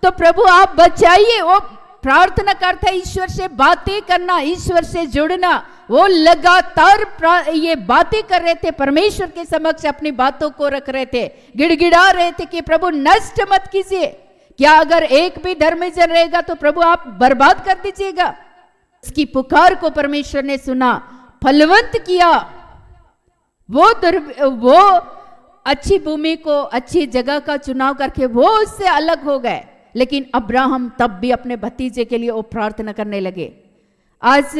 तो प्रभु आप बचाइए। वो प्रार्थना करता है, ईश्वर से बातें करना, ईश्वर से जुड़ना। वो लगातार ये बातें कर रहे थे, परमेश्वर के समक्ष अपनी बातों को रख रहे थे, गिड़गिड़ा रहे थे कि प्रभु नष्ट मत कीजिए। क्या अगर एक भी धर्मी जन रहेगा तो प्रभु आप बर्बाद कर दीजिएगा। इसकी पुकार को परमेश्वर ने सुना, फलवंत किया। वो अच्छी भूमि को, अच्छी जगह का चुनाव करके वो उससे अलग हो गए। लेकिन अब्राहम तब भी अपने भतीजे के लिए वो प्रार्थना करने लगे। आज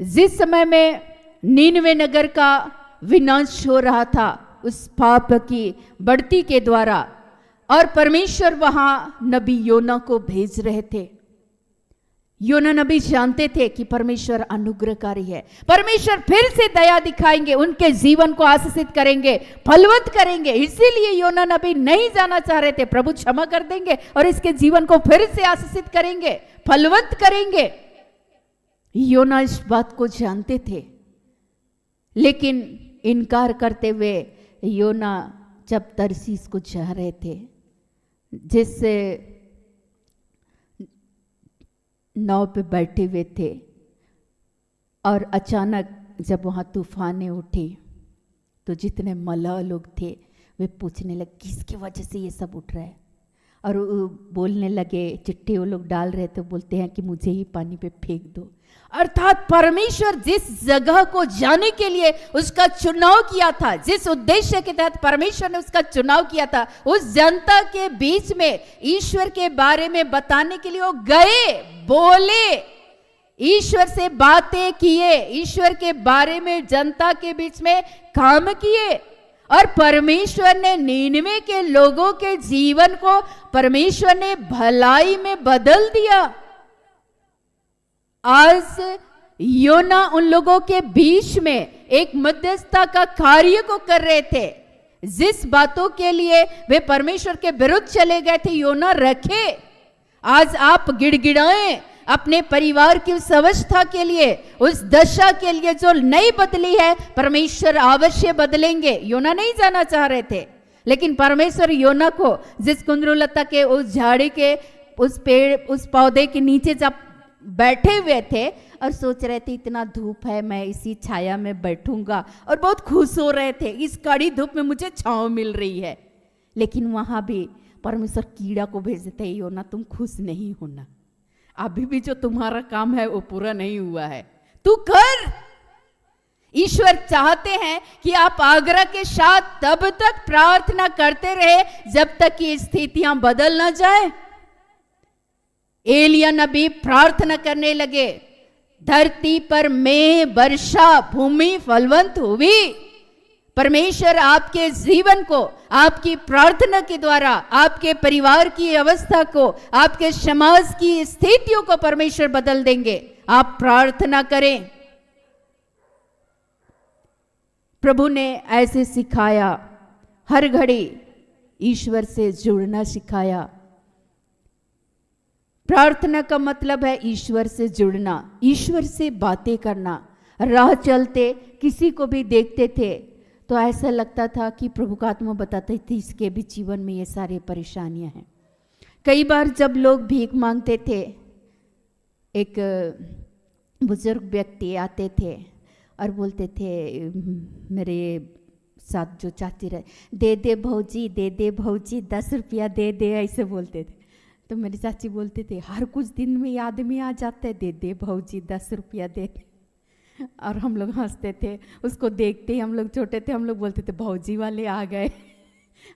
जिस समय में नीनवे नगर का विनाश हो रहा था उस पाप की बढ़ती के द्वारा, और परमेश्वर वहां नबी योना को भेज रहे थे। योना नबी जानते थे कि परमेश्वर अनुग्रहकारी है, परमेश्वर फिर से दया दिखाएंगे, उनके जीवन को आशीषित करेंगे, फलवत करेंगे। इसीलिए योना नबी नहीं जाना चाह रहे थे। प्रभु क्षमा कर देंगे और इसके जीवन को फिर से आशीषित करेंगे, फलवत करेंगे। योना इस बात को जानते थे, लेकिन इनकार करते हुए योना जब तरसीस को जा रहे थे, जिससे नाव पे बैठे हुए थे, और अचानक जब वहाँ तूफानें उठी तो जितने मलाह लोग थे वे पूछने लगे किसकी वजह से ये सब उठ रहा है, और वो बोलने लगे, चिट्ठी वो लोग डाल रहे थे, बोलते हैं कि मुझे ही पानी पे फेंक दो। अर्थात परमेश्वर जिस जगह को जाने के लिए उसका चुनाव किया था, जिस उद्देश्य के तहत परमेश्वर ने उसका चुनाव किया था, उस जनता के बीच में ईश्वर के बारे में बताने के लिए वो गए, बोले, ईश्वर से बातें किए, ईश्वर के बारे में जनता के बीच में काम किए, और परमेश्वर ने नीनवे के लोगों के जीवन को परमेश्वर ने भलाई में बदल दिया। आज योना उन लोगों के बीच में एक मध्यस्थता का कार्य को कर रहे थे। जिस बातों के लिए वे परमेश्वर के विरुद्ध चले गए थे, योना रखे। आज आप गिड़गिड़ाएं अपने परिवार की उस अवस्था के लिए, उस दशा के लिए जो नहीं बदली है, परमेश्वर अवश्य बदलेंगे। योना नहीं जाना चाह रहे थे, लेकिन परमेश्वर योना को जिस कुंदरुलता के उस झाड़ी के उस पेड़ उस पौधे के नीचे जब बैठे हुए थे और सोच रहे थे इतना धूप है, मैं इसी छाया में बैठूंगा, और बहुत खुश हो रहे थे, इस कड़ी धूप में मुझे छांव मिल रही है, लेकिन वहां भी परमेश्वर कीड़ा को भेज देते, योना तुम खुश नहीं होना, अभी भी जो तुम्हारा काम है वो पूरा नहीं हुआ है, तू कर। ईश्वर चाहते हैं कि आप आग्रह के साथ तब तक प्रार्थना करते रहे जब तक कि स्थितियां बदल ना जाए। एलिया नबी प्रार्थना करने लगे, धरती पर मेघ वर्षा, भूमि फलवंत हुई। परमेश्वर आपके जीवन को आपकी प्रार्थना के द्वारा, आपके परिवार की अवस्था को, आपके समाज की स्थितियों को परमेश्वर बदल देंगे। आप प्रार्थना करें। प्रभु ने ऐसे सिखाया, हर घड़ी ईश्वर से जुड़ना सिखाया। प्रार्थना का मतलब है ईश्वर से जुड़ना, ईश्वर से बातें करना। राह चलते किसी को भी देखते थे तो ऐसा लगता था कि प्रभु का आत्मा बताते थे इसके भी जीवन में ये सारी परेशानियां हैं। कई बार जब लोग भीख मांगते थे, एक बुजुर्ग व्यक्ति आते थे और बोलते थे, मेरे साथ जो चाची रहे, दे दे भौजी, दे दे भौजी, 10 रुपया दे दे, ऐसे बोलते थे। तो मेरी चाची बोलते थे, हर कुछ दिन में ये आदमी आ जाते, दे दे भौजी, 10 रुपया दे दे। और हम लोग हंसते थे, उसको देखते ही हम लोग छोटे थे, हम लोग बोलते थे भौजी वाले आ गए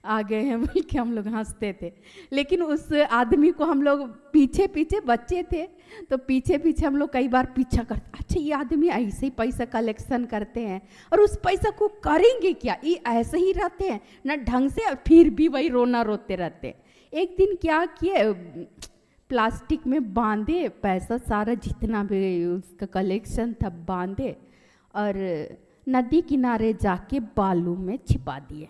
आ गए हैं बोल के हम लोग हंसते थे। लेकिन उस आदमी को हम लोग पीछे पीछे, बच्चे थे तो पीछे पीछे हम लोग कई बार पीछा करते, अच्छा ये आदमी ऐसे ही पैसा कलेक्शन करते हैं और उस पैसा को करेंगे क्या, ये ऐसे ही रहते हैं ना ढंग से, फिर भी वही रोना रोते रहते। एक दिन क्या किए, प्लास्टिक में बांधे पैसा सारा जितना भी उसका कलेक्शन था बांधे और नदी किनारे जाके बालू में छिपा दिए।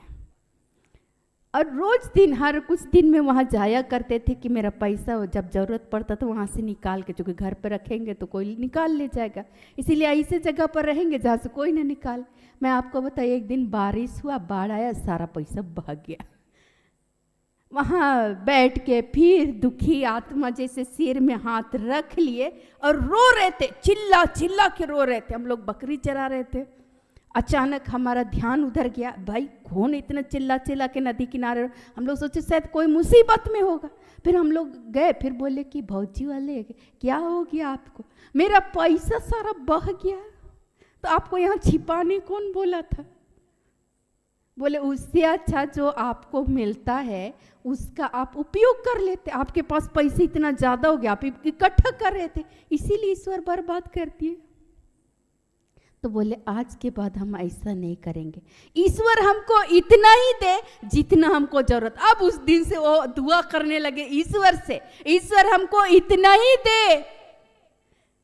और रोज दिन, हर कुछ दिन में वहाँ जाया करते थे कि मेरा पैसा जब ज़रूरत पड़ता तो वहाँ से निकाल के, चूँकि घर पर रखेंगे तो कोई निकाल ले जाएगा, इसीलिए ऐसे जगह पर रहेंगे जहाँ से कोई ना निकाल। मैं आपको बताइए, एक दिन बारिश हुआ, बाढ़ आया, सारा पैसा बह गया। वहाँ बैठ के फिर दुखी आत्मा जैसे सिर में हाथ रख लिए और रो रहे थे, चिल्ला चिल्ला के रो रहे थे। हम लोग बकरी चरा रहे थे, अचानक हमारा ध्यान उधर गया, भाई कौन इतना चिल्ला चिल्ला के नदी किनारे। हम लोग सोचे शायद कोई मुसीबत में होगा। फिर हम लोग गए, फिर बोले कि भौजी वाले क्या हो गया आपको, मेरा पैसा सारा बह गया, तो आपको यहाँ छिपाने कौन बोला था। बोले उससे अच्छा जो आपको मिलता है उसका आप उपयोग कर लेते। आपके पास पैसे इतना ज़्यादा हो गया, आप इकट्ठा कर रहे थे, इसीलिए ईश्वर बर्बाद कर दिए। तो बोले आज के बाद हम ऐसा नहीं करेंगे, ईश्वर हमको इतना ही दे जितना हमको जरूरत। अब उस दिन से वो दुआ करने लगे ईश्वर से, ईश्वर हमको इतना ही दे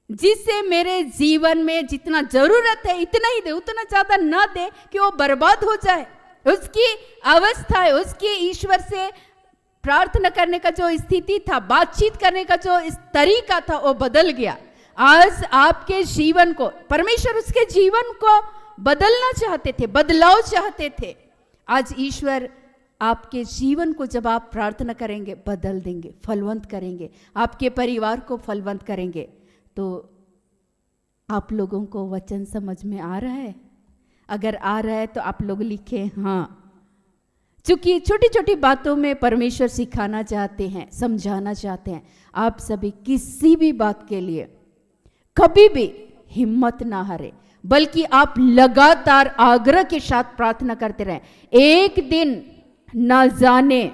जिससे मेरे जीवन में जितना जरूरत है इतना ही दे, उतना ज्यादा ना दे कि वो बर्बाद हो जाए। उसकी अवस्था है, उसकी ईश्वर से प्रार्थना करने का जो स्थिति था, बातचीत करने का जो इस तरीका था, वो बदल गया। आज आपके जीवन को परमेश्वर उसके जीवन को बदलना चाहते थे, बदलाव चाहते थे। आज ईश्वर आपके जीवन को जब आप प्रार्थना करेंगे बदल देंगे, फलवंत करेंगे, आपके परिवार को फलवंत करेंगे। तो आप लोगों को वचन समझ में आ रहा है? अगर आ रहा है तो आप लोग लिखें हाँ। क्योंकि छोटी छोटी बातों में परमेश्वर सिखाना चाहते हैं, समझाना चाहते हैं। आप सभी किसी भी बात के लिए कभी भी हिम्मत ना हारे, बल्कि आप लगातार आग्रह के साथ प्रार्थना करते रहें। एक दिन ना जाने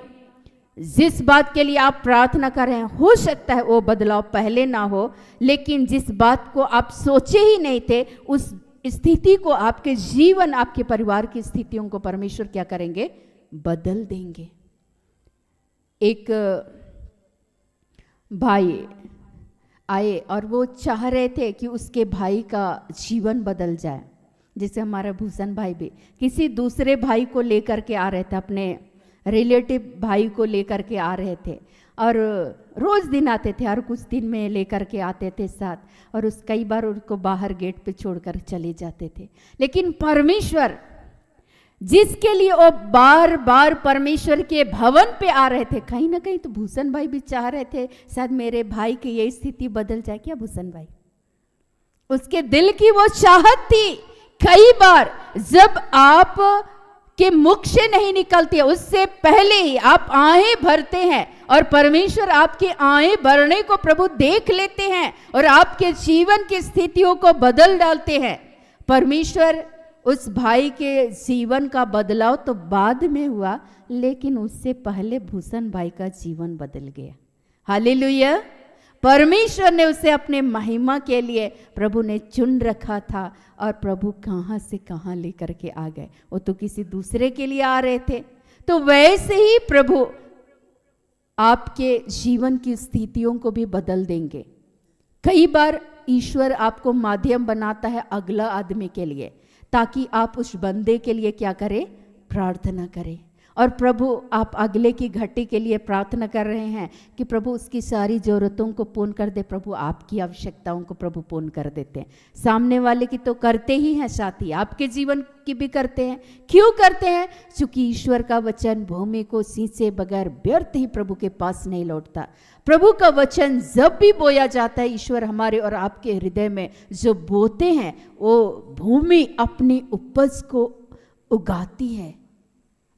जिस बात के लिए आप प्रार्थना कर रहे हैं, हो सकता है वो बदलाव पहले ना हो, लेकिन जिस बात को आप सोचे ही नहीं थे उस स्थिति को, आपके जीवन, आपके परिवार की स्थितियों को परमेश्वर क्या करेंगे? बदल देंगे। एक भाई आए और वो चाह रहे थे कि उसके भाई का जीवन बदल जाए। जैसे हमारा भूषण भाई भी किसी दूसरे भाई को लेकर के आ रहे थे, अपने रिलेटिव भाई को लेकर के आ रहे थे, और रोज़ दिन आते थे, हर कुछ दिन में लेकर के आते थे साथ, और उस कई बार उनको बाहर गेट पे छोड़कर चले जाते थे। लेकिन परमेश्वर जिसके लिए वो बार बार परमेश्वर के भवन पे आ रहे थे, कहीं ना कहीं तो भूषण भाई भी चाह रहे थे शायद मेरे भाई की ये स्थिति बदल जाए। क्या भूषण भाई? उसके दिल की वो चाहत थी। कई बार जब आप के मुख से नहीं निकलती है, उससे पहले ही आप आहें भरते हैं, और परमेश्वर आपकी आहें भरने को प्रभु देख लेते हैं और आपके जीवन की स्थितियों को बदल डालते हैं। परमेश्वर उस भाई के जीवन का बदलाव तो बाद में हुआ, लेकिन उससे पहले भूषण भाई का जीवन बदल गया। हालेलुया। परमेश्वर ने उसे अपने महिमा के लिए प्रभु ने चुन रखा था, और प्रभु कहाँ से कहाँ लेकर के आ गए। वो तो किसी दूसरे के लिए आ रहे थे। तो वैसे ही प्रभु आपके जीवन की स्थितियों को भी बदल देंगे। कई बार ईश्वर आपको माध्यम बनाता है अगला आदमी के लिए, ताकि आप उस बंदे के लिए क्या करें? प्रार्थना करें। और प्रभु आप अगले की घटी के लिए प्रार्थना कर रहे हैं कि प्रभु उसकी सारी ज़रूरतों को पूर्ण कर दे। प्रभु आपकी आवश्यकताओं को प्रभु पूर्ण कर देते हैं। सामने वाले की तो करते ही हैं, साथ ही आपके जीवन की भी करते हैं। क्यों करते हैं? क्योंकि ईश्वर का वचन भूमि को सींचे बगैर व्यर्थ ही प्रभु के पास नहीं लौटता। प्रभु का वचन जब भी बोया जाता है, ईश्वर हमारे और आपके हृदय में जो बोते हैं, वो भूमि अपनी उपज को उगाती है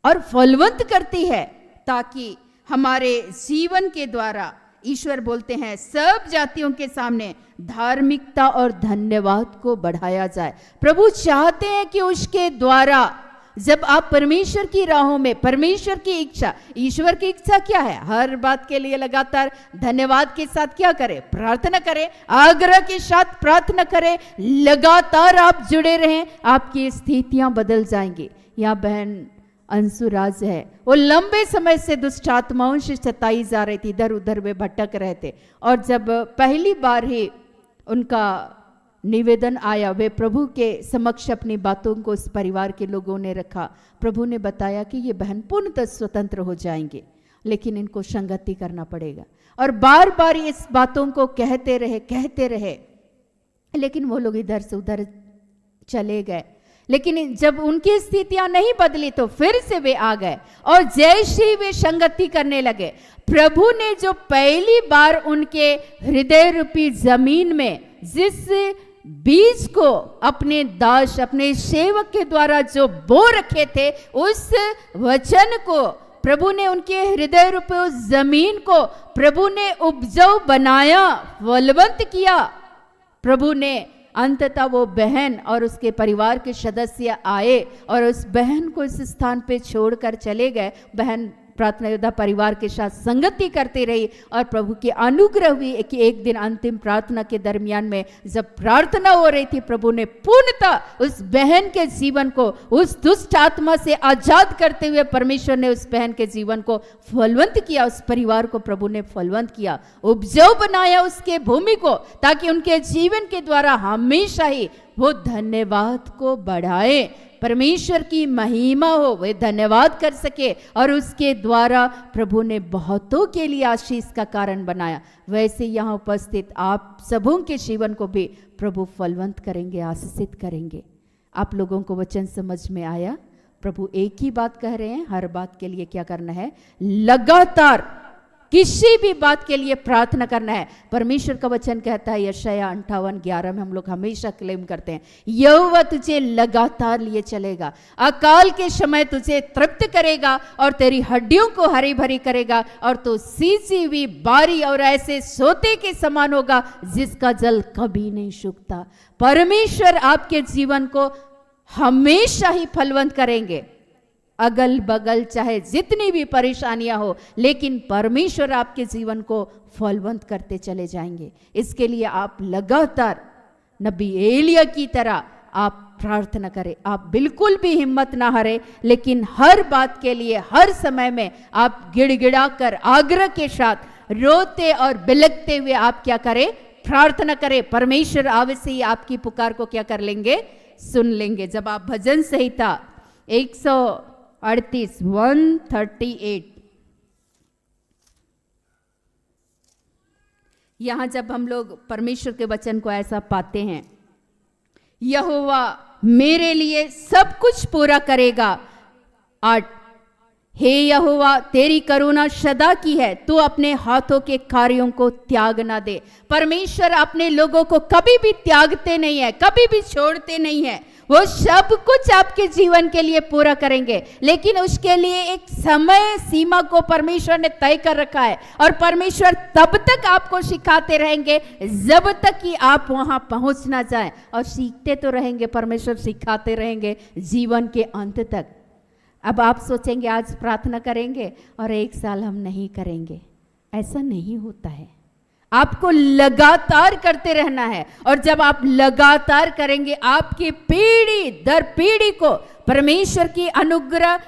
और फलवंत करती है, ताकि हमारे जीवन के द्वारा ईश्वर बोलते हैं सब जातियों के सामने धार्मिकता और धन्यवाद को बढ़ाया जाए। प्रभु चाहते हैं कि उसके द्वारा जब आप परमेश्वर की राहों में, परमेश्वर की इच्छा, ईश्वर की इच्छा क्या है? हर बात के लिए लगातार धन्यवाद के साथ क्या करें? प्रार्थना करें, आग्रह के साथ प्रार्थना करें, लगातार आप जुड़े रहें, आपकी स्थितियां बदल जाएंगी। यहाँ बहन अंशुराज है, वो लंबे समय से दुष्ट आत्माओं से सताई जा रही थी, इधर उधर वे भटक रहे थे, और जब पहली बार ही उनका निवेदन आया, वे प्रभु के समक्ष अपनी बातों को उस परिवार के लोगों ने रखा। प्रभु ने बताया कि ये बहन पूर्णतः स्वतंत्र हो जाएंगे, लेकिन इनको संगति करना पड़ेगा। और बार बार इस बातों को कहते रहे, लेकिन वो लोग इधर से उधर चले गए। लेकिन जब उनकी स्थितियां नहीं बदली तो फिर से वे आ गए, और जैसे ही वे संगति करने लगे, प्रभु ने जो पहली बार उनके हृदय रूपी जमीन में जिस बीज को अपने दास, अपने सेवक के द्वारा जो बो रखे थे, उस वचन को प्रभु ने उनके हृदय रूपी उस जमीन को प्रभु ने उपजाऊ बनाया, फलवंत किया। प्रभु ने अंततः वो बहन और उसके परिवार के सदस्य आए और उस बहन को इस स्थान पे छोड़कर चले गए। बहन प्रार्थना योद्धा परिवार के साथ संगति करती रही और प्रभु की अनुग्रह हुई कि एक दिन अंतिम प्रार्थना के दरमियान में जब प्रार्थना हो रही थी, प्रभु ने पूर्णतः उस बहन के जीवन को उस दुष्ट आत्मा से आजाद करते हुए परमेश्वर ने उस बहन के जीवन को फलवंत किया। उस परिवार को प्रभु ने फलवंत किया, उपजाऊ बनाया उसके भूमि को, ताकि उनके जीवन के द्वारा हमेशा ही वो धन्यवाद को बढ़ाए, परमेश्वर की महिमा हो, वे धन्यवाद कर सके और उसके द्वारा प्रभु ने बहुतों के लिए आशीष का कारण बनाया। वैसे यहाँ उपस्थित आप सबों के जीवन को भी प्रभु फलवंत करेंगे, आशीषित करेंगे। आप लोगों को वचन समझ में आया? प्रभु एक ही बात कह रहे हैं, हर बात के लिए क्या करना है? लगातार किसी भी बात के लिए प्रार्थना करना है। परमेश्वर का वचन कहता है यशायाह 58:11 में हम लोग हमेशा क्लेम करते हैं, यहोवा तुझे लगातार लिए चलेगा, अकाल के समय तुझे तृप्त करेगा और तेरी हड्डियों को हरी भरी करेगा और तो सींची हुई बारी और ऐसे सोते के समान होगा जिसका जल कभी नहीं सूखता। परमेश्वर आपके जीवन को हमेशा ही फलवंत करेंगे, अगल बगल चाहे जितनी भी परेशानियां हो, लेकिन परमेश्वर आपके जीवन को फलवंत करते चले जाएंगे। इसके लिए आप लगातार नबी एलिया की तरह आप प्रार्थना करें। आप बिल्कुल भी हिम्मत ना हारे, लेकिन हर बात के लिए हर समय में आप गिड़गिड़ा कर आग्रह के साथ रोते और बिलखते हुए आप क्या करें? प्रार्थना करें। परमेश्वर अवश्य ही आपकी पुकार को क्या कर लेंगे? सुन लेंगे। जब आप भजन संहिता 138 यहां जब हम लोग परमेश्वर के वचन को ऐसा पाते हैं, यहोवा मेरे लिए सब कुछ पूरा करेगा। 8, हे यहोवा तेरी करुणा सदा की है, तू अपने हाथों के कार्यों को त्याग ना दे। परमेश्वर अपने लोगों को कभी भी त्यागते नहीं है, कभी भी छोड़ते नहीं है। वो सब कुछ आपके जीवन के लिए पूरा करेंगे, लेकिन उसके लिए एक समय सीमा को परमेश्वर ने तय कर रखा है और परमेश्वर तब तक आपको सिखाते रहेंगे जब तक कि आप वहां पहुंच ना जाएं, और सीखते तो रहेंगे, परमेश्वर सिखाते रहेंगे जीवन के अंत तक। अब आप सोचेंगे आज प्रार्थना करेंगे और 1 साल हम नहीं करेंगे, ऐसा नहीं होता है। आपको लगातार करते रहना है, और जब आप लगातार करेंगे आपकी पीढ़ी दर पीढ़ी को परमेश्वर की अनुग्रह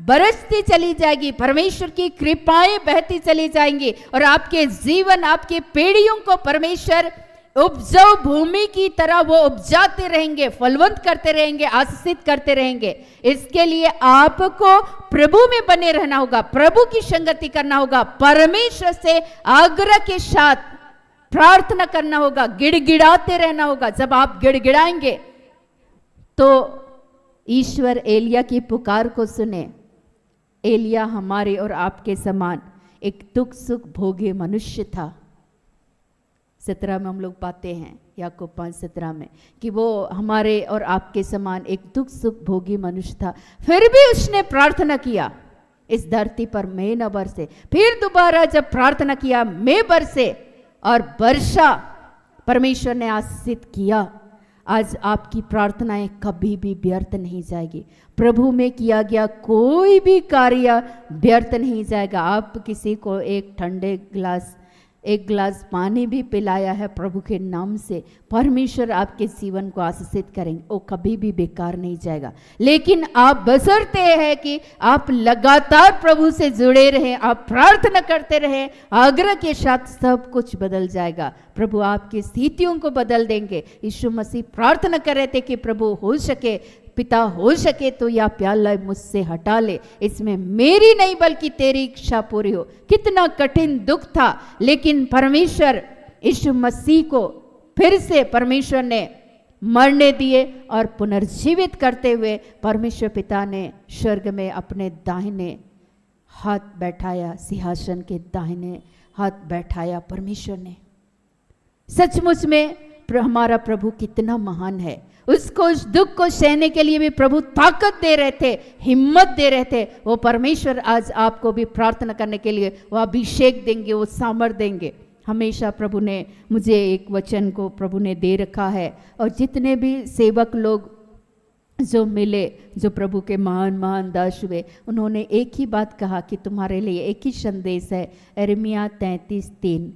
बरसती चली जाएगी, परमेश्वर की कृपाएं बहती चली जाएंगी और आपके जीवन आपकी पीढ़ियों को परमेश्वर उपजाऊ भूमि की तरह वो उपजाते रहेंगे, फलवंत करते रहेंगे, आशीषित करते रहेंगे। इसके लिए आपको प्रभु में बने रहना होगा, प्रभु की संगति करना होगा, परमेश्वर से आग्रह के साथ प्रार्थना करना होगा, गिड़गिड़ाते रहना होगा। जब आप गिड़गिड़ाएंगे तो ईश्वर एलिया की पुकार को सुने। एलिया हमारे और आपके समान एक दुख सुख भोगे मनुष्य था। 17 में हम लोग पाते हैं, याकूब 5:17 में, कि वो हमारे और आपके समान एक दुख सुख भोगी मनुष्य था, फिर भी उसने प्रार्थना किया इस धरती पर मैं न बरसे। फिर दोबारा जब प्रार्थना किया मैं बरसे, और वर्षा परमेश्वर ने आशीषित किया। आज आपकी प्रार्थनाएं कभी भी व्यर्थ नहीं जाएगी। प्रभु में किया गया कोई भी कार्य व्यर्थ नहीं जाएगा। आप किसी को एक गिलास पानी भी पिलाया है प्रभु के नाम से, परमेश्वर आपके जीवन को आशीषित करेंगे, वो कभी भी बेकार नहीं जाएगा। लेकिन आप बशर्ते हैं कि आप लगातार प्रभु से जुड़े रहें, आप प्रार्थना करते रहें, आग्रह के साथ सब कुछ बदल जाएगा। प्रभु आपकी स्थितियों को बदल देंगे। यीशु मसीह प्रार्थना कर रहे थे कि प्रभु हो सके, पिता हो सके तो यह प्याला मुझसे हटा ले, इसमें मेरी नहीं बल्कि तेरी इच्छा पूरी हो। कितना कठिन दुख था, लेकिन परमेश्वर यीशु मसीह को फिर से परमेश्वर ने मरने दिए और पुनर्जीवित करते हुए परमेश्वर पिता ने स्वर्ग में अपने दाहिने हाथ बैठाया, सिंहासन के दाहिने हाथ बैठाया परमेश्वर ने। सचमुच में हमारा प्रभु कितना महान है। उसको उस दुख को सहने के लिए भी प्रभु ताकत दे रहे थे, हिम्मत दे रहे थे। वो परमेश्वर आज आपको भी प्रार्थना करने के लिए वो अभिषेक देंगे, वो सामर्थ देंगे। हमेशा प्रभु ने मुझे एक वचन को प्रभु ने दे रखा है, और जितने भी सेवक लोग जो मिले, जो प्रभु के महान महान दास हुए, उन्होंने एक ही बात कहा कि तुम्हारे लिए एक ही संदेश है, यिर्मयाह 33:3,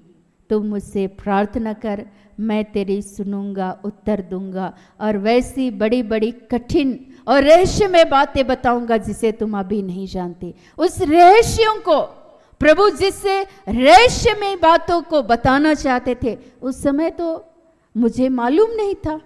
तुम मुझसे प्रार्थना कर, मैं तेरी सुनूंगा, उत्तर दूंगा, और वैसी बड़ी बड़ी कठिन और रहस्यमय बातें बताऊंगा जिसे तुम अभी नहीं जानते। उस रहस्यों को प्रभु जिससे रहस्यमय बातों को बताना चाहते थे, उस समय तो मुझे मालूम नहीं था,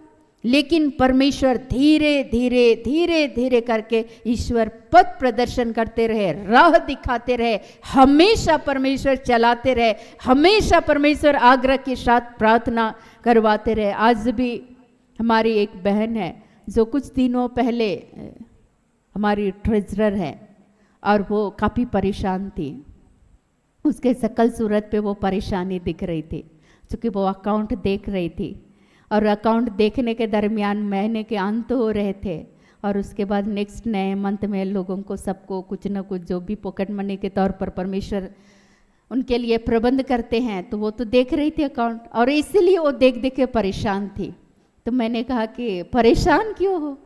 लेकिन परमेश्वर धीरे धीरे धीरे धीरे करके ईश्वर पथ प्रदर्शन करते रहे, राह दिखाते रहे, हमेशा परमेश्वर चलाते रहे, हमेशा परमेश्वर आग्रह के साथ प्रार्थना करवाते रहे। आज भी हमारी एक बहन है जो कुछ दिनों पहले हमारी ट्रेजरर है, और वो काफ़ी परेशान थी। उसके शकल सूरत पे वो परेशानी दिख रही थी, क्योंकि वो अकाउंट देख रही थी, और अकाउंट देखने के दरमियान महीने के अंत हो रहे थे, और उसके बाद नेक्स्ट नए मंथ में लोगों को सबको कुछ ना कुछ जो भी पॉकेट मनी के तौर पर परमेश्वर उनके लिए प्रबंध करते हैं, तो वो तो देख रही थी अकाउंट, और इसीलिए वो देख देख के परेशान थी। तो मैंने कहा कि परेशान क्यों हो,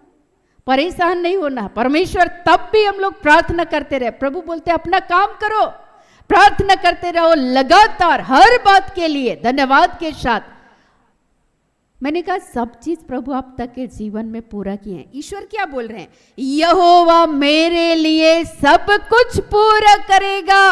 परेशान नहीं होना, परमेश्वर तब भी हम लोग प्रार्थना करते रहे। प्रभु बोलते अपना काम करो, प्रार्थना करते रहो लगातार, हर बात के लिए धन्यवाद के साथ। मैंने कहा सब चीज प्रभु आप तक के जीवन में पूरा किए हैं। ईश्वर क्या बोल रहे हैं, यहोवा मेरे लिए सब कुछ पूरा करेगा।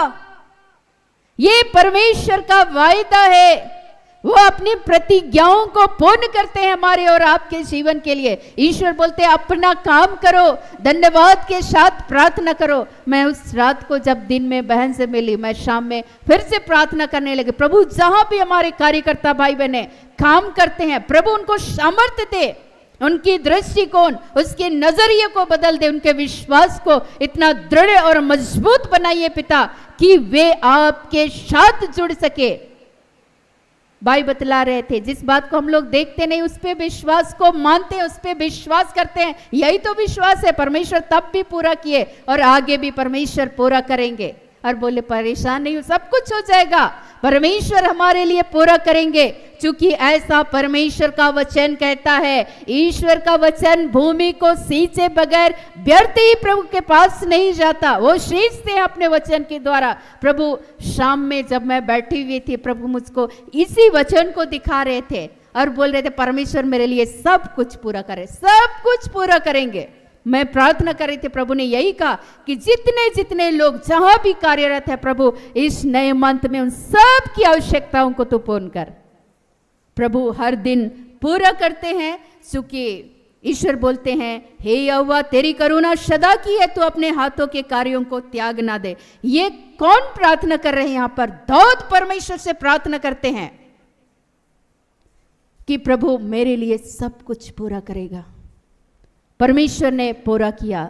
ये परमेश्वर का वायदा है, वो अपनी प्रतिज्ञाओं को पूर्ण करते हैं हमारे और आपके जीवन के लिए। ईश्वर बोलते हैं अपना काम करो, धन्यवाद के साथ प्रार्थना करो। मैं उस रात को जब दिन में बहन से मिली, मैं शाम में फिर से प्रार्थना करने लगी, प्रभु जहां भी हमारे कार्यकर्ता भाई बहने काम करते हैं, प्रभु उनको सामर्थ्य दे, उनकी दृष्टिकोण, उसके नजरिए को बदल दे, उनके विश्वास को इतना दृढ़ और मजबूत बनाइए पिता कि वे आपके साथ जुड़ सके। भाई बतला रहे थे, जिस बात को हम लोग देखते नहीं उस पे विश्वास को मानते हैं, उस पे विश्वास करते हैं, यही तो विश्वास है। परमेश्वर तब भी पूरा किए और आगे भी परमेश्वर पूरा करेंगे। और बोले परेशान नहीं हो, सब कुछ हो जाएगा, परमेश्वर हमारे लिए पूरा करेंगे, क्योंकि ऐसा परमेश्वर का वचन कहता है। ईश्वर का वचन भूमि को सींचे बगैर व्यर्थ ही प्रभु के पास नहीं जाता, वो सींचते हैं अपने वचन के द्वारा। प्रभु शाम में जब मैं बैठी हुई थी, प्रभु मुझको इसी वचन को दिखा रहे थे और बोल रहे थे परमेश्वर मेरे लिए सब कुछ पूरा करे, सब कुछ पूरा करेंगे। मैं प्रार्थना कर रही थी, प्रभु ने यही कहा कि जितने जितने लोग जहां भी कार्यरत है प्रभु, इस नए मंथ में उन सब की आवश्यकताओं को तो पूर्ण कर। प्रभु हर दिन पूरा करते हैं, क्योंकि ईश्वर बोलते हैं हे यहोवा तेरी करुणा सदा की है, तू अपने हाथों के कार्यों को त्याग ना दे। ये कौन प्रार्थना कर रहे हैं यहाँ पर? दाऊद परमेश्वर से प्रार्थना करते हैं कि प्रभु मेरे लिए सब कुछ पूरा करेगा। परमेश्वर ने पूरा किया,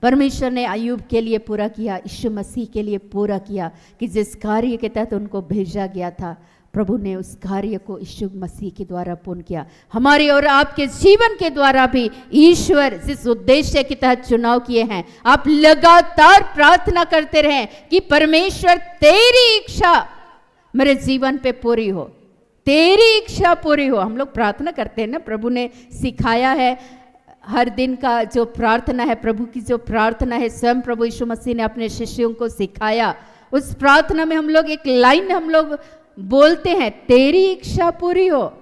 परमेश्वर ने अय्यूब के लिए पूरा किया, यीशु मसीह के लिए पूरा किया कि जिस कार्य के तहत उनको भेजा गया था, प्रभु ने उस कार्य को यीशु मसीह के द्वारा पूर्ण किया। हमारे और आपके जीवन के द्वारा भी ईश्वर जिस उद्देश्य के तहत चुनाव किए हैं, आप लगातार प्रार्थना करते रहें कि परमेश्वर तेरी इच्छा मेरे जीवन पे पूरी हो, तेरी इच्छा पूरी हो। हम लोग प्रार्थना करते हैं ना, प्रभु ने सिखाया है हर दिन का जो प्रार्थना है, प्रभु की जो प्रार्थना है, स्वयं प्रभु यीशु मसीह ने अपने शिष्यों को सिखाया। उस प्रार्थना में हम लोग एक लाइन हम लोग बोलते हैं तेरी इच्छा पूरी हो,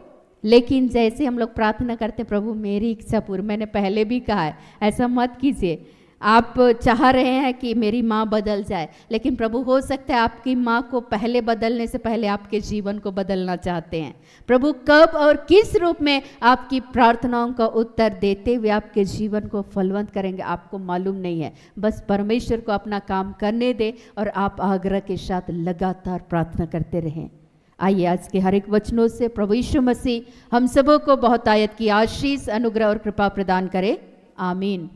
लेकिन जैसे हम लोग प्रार्थना करते हैं प्रभु मेरी इच्छा पूरी, मैंने पहले भी कहा है ऐसा मत कीजिए। आप चाह रहे हैं कि मेरी माँ बदल जाए, लेकिन प्रभु हो सकता है आपकी माँ को पहले बदलने से पहले आपके जीवन को बदलना चाहते हैं। प्रभु कब और किस रूप में आपकी प्रार्थनाओं का उत्तर देते हुए आपके जीवन को फलवंत करेंगे आपको मालूम नहीं है। बस परमेश्वर को अपना काम करने दे और आप आग्रह के साथ लगातार प्रार्थना करते रहें। आइए आज के हर एक वचनों से प्रभु यीशु मसीह हम सबों को बहुत आयत की आशीष, अनुग्रह और कृपा प्रदान करे। आमीन।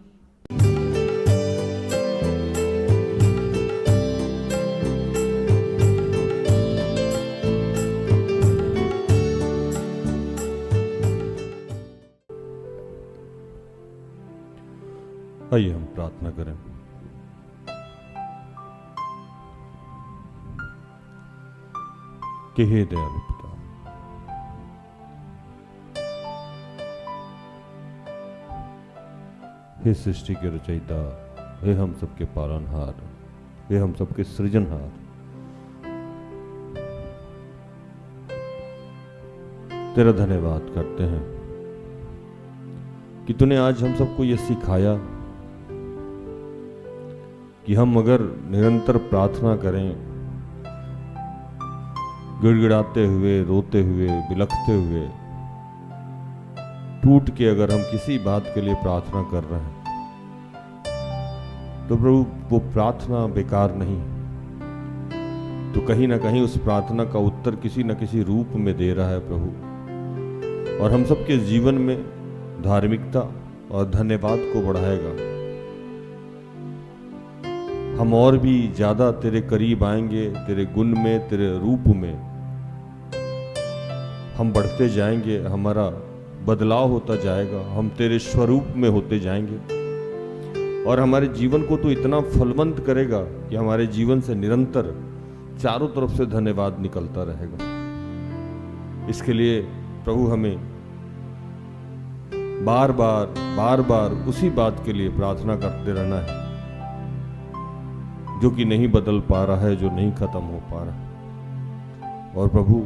आइए हम प्रार्थना करें। कि हे दयालु पिता, हे सृष्टि के रचयिता, हे हम सबके पालनहार, हे हम सबके सृजनहार, तेरा धन्यवाद करते हैं कि तूने आज हम सबको यह सिखाया कि हम अगर निरंतर प्रार्थना करें, गिड़गिड़ाते हुए, रोते हुए, बिलखते हुए, टूट के अगर हम किसी बात के लिए प्रार्थना कर रहे हैं, तो प्रभु वो प्रार्थना बेकार नहीं, तो कहीं ना कहीं उस प्रार्थना का उत्तर किसी न किसी रूप में दे रहा है प्रभु। और हम सबके जीवन में धार्मिकता और धन्यवाद को बढ़ाएगा। हम और भी ज्यादा तेरे करीब आएंगे, तेरे गुण में, तेरे रूप में हम बढ़ते जाएंगे, हमारा बदलाव होता जाएगा, हम तेरे स्वरूप में होते जाएंगे और हमारे जीवन को तो इतना फलवंत करेगा कि हमारे जीवन से निरंतर चारों तरफ से धन्यवाद निकलता रहेगा। इसके लिए प्रभु हमें बार बार उसी बात के लिए प्रार्थना करते रहना है जो कि नहीं बदल पा रहा है, जो नहीं खत्म हो पा रहा। और प्रभु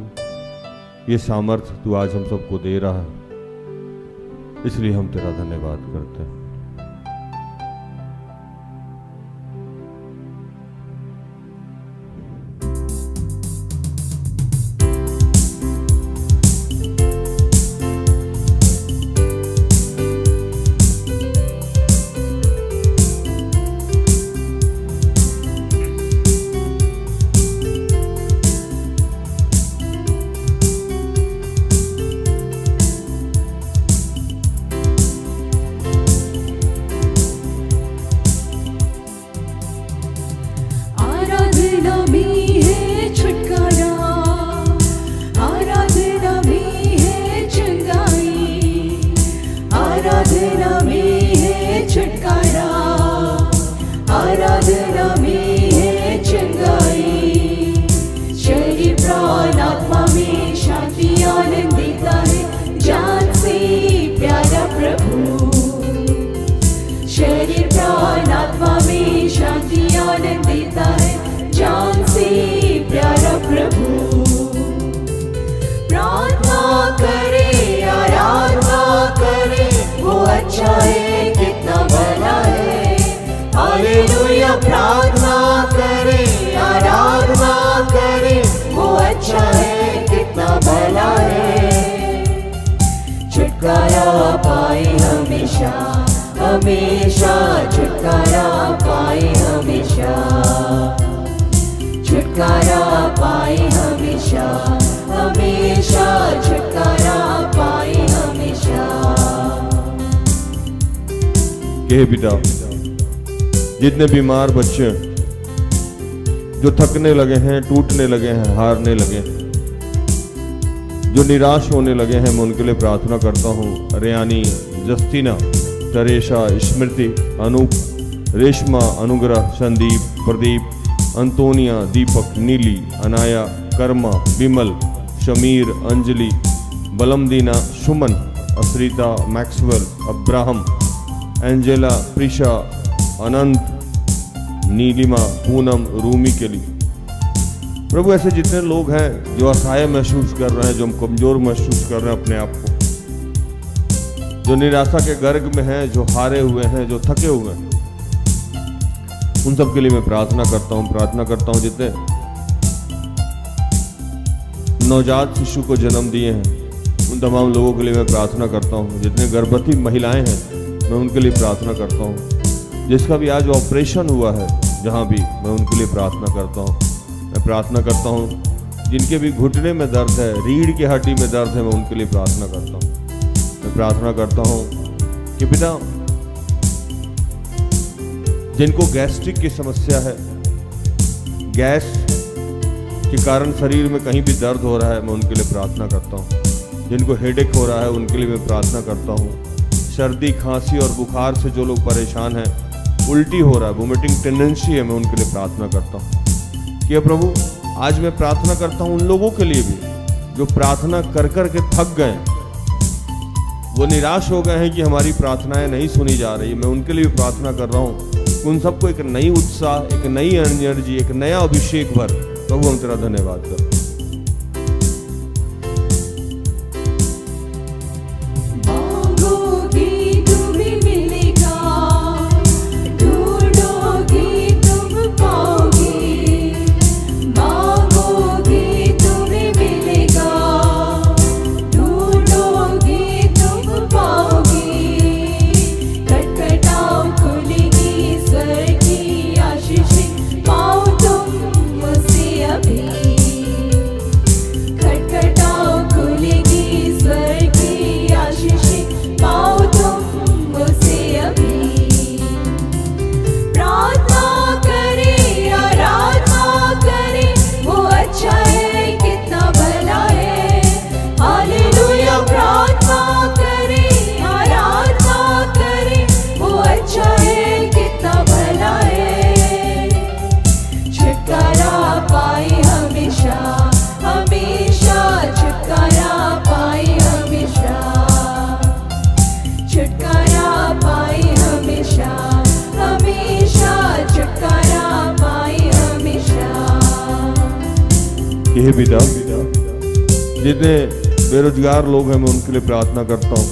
ये सामर्थ्य तू आज हम सबको दे रहा है, इसलिए हम तेरा धन्यवाद करते हैं। हमेशा छुटकारा पाए, हमेशा छुटकारा पाए, हमेशा हमेशा छुटकारा पाए, हमेशा। हे पिता, जितने बीमार बच्चे जो थकने लगे हैं, टूटने लगे हैं, हारने लगे हैं, जो निराश होने लगे हैं, मैं उनके लिए प्रार्थना करता हूँ। रेयानी, जस्तीना, तरेशा, स्मृति, अनूप, रेशमा, अनुग्रह, संदीप, प्रदीप, अंतोनिया, दीपक, नीली, अनाया, कर्मा, विमल, शमीर, अंजलि, बलमदीना, सुमन, अफ्रीता, मैक्सवेल, अब्राहम, एंजेला, प्रिशा, अनंत, नीलिमा, पूनम, रूमी के लिए प्रभु ऐसे जितने लोग हैं जो असहाय महसूस कर रहे हैं, जो कमजोर महसूस कर रहे हैं अपने आप को, जो निराशा के गर्ग में हैं, जो हारे हुए हैं, जो थके हुए हैं, उन सब के लिए मैं प्रार्थना करता हूं जितने नवजात शिशु को जन्म दिए हैं, उन तमाम लोगों के लिए मैं प्रार्थना करता हूं। जितने गर्भवती महिलाएं हैं, मैं उनके लिए प्रार्थना करता हूं। जिसका भी आज ऑपरेशन हुआ है जहां भी, मैं उनके लिए प्रार्थना करता हूं। मैं प्रार्थना करता हूं जिनके भी घुटने में दर्द है, रीढ़ की हड्डी में दर्द है, मैं उनके लिए प्रार्थना करता हूं। मैं प्रार्थना करता हूं कि पिता, जिनको गैस्ट्रिक की समस्या है, गैस के कारण शरीर में कहीं भी दर्द हो रहा है, मैं उनके लिए प्रार्थना करता हूं। जिनको हेडेक हो रहा है, उनके लिए मैं प्रार्थना करता हूं। सर्दी, खांसी और बुखार से जो लोग परेशान हैं, उल्टी हो रहा है, वोमिटिंग टेंडेंसी है, मैं उनके लिए प्रार्थना करता हूं कि प्रभु आज मैं प्रार्थना करता हूं उन लोगों के लिए भी जो प्रार्थना कर कर के थक गए, वो निराश हो गए हैं कि हमारी प्रार्थनाएं नहीं सुनी जा रही। मैं उनके लिए भी प्रार्थना कर रहा हूं कि उन सबको एक नई उत्साह, एक नई एनर्जी, एक नया अभिषेक भर। प्रभु हम तेरा धन्यवाद करते हैं। हे पिता, जितने बेरोजगार लोग हैं मैं उनके लिए प्रार्थना करता हूँ,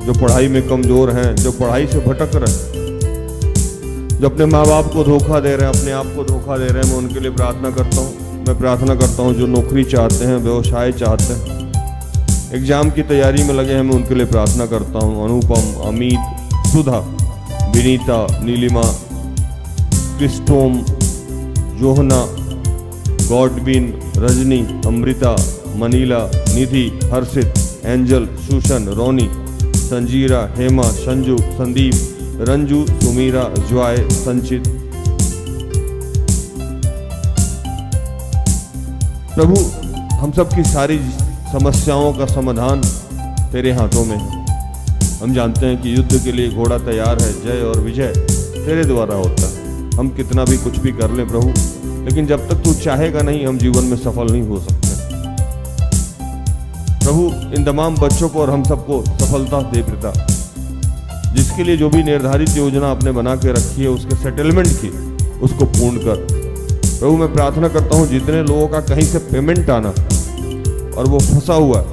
जो पढ़ाई में कमजोर हैं, जो पढ़ाई से भटक रहे हैं, जो अपने माँ बाप को धोखा दे रहे हैं, अपने आप को धोखा दे रहे हैं, मैं उनके लिए प्रार्थना करता हूँ। मैं प्रार्थना करता हूँ जो नौकरी चाहते हैं, व्यवसाय चाहते हैं, एग्जाम की तैयारी में लगे हैं, मैं उनके लिए प्रार्थना करता हूँ। अनुपम, अमित, सुधा, विनीता, नीलिमा, क्रिस्टोम, जोहना, गॉडविन, रजनी, अमृता, मनीला, निधि, हर्षित, एंजल, सुशन, रोनी, संजीरा, हेमा, संजू, संदीप, रंजू, सुमीरा, ज्वाय, संचित। प्रभु हम सब की सारी समस्याओं का समाधान तेरे हाथों में है। हम जानते हैं कि युद्ध के लिए घोड़ा तैयार है, जय और विजय तेरे द्वारा होता है। हम कितना भी कुछ भी कर लें प्रभु, लेकिन जब तक तू चाहेगा नहीं हम जीवन में सफल नहीं हो सकते। प्रभु इन तमाम बच्चों को और हम सबको सफलता दे पिता, जिसके लिए जो भी निर्धारित योजना आपने बना के रखी है उसके सेटलमेंट की, उसको पूर्ण कर। प्रभु मैं प्रार्थना करता हूँ जितने लोगों का कहीं से पेमेंट आना और वो फंसा हुआ है,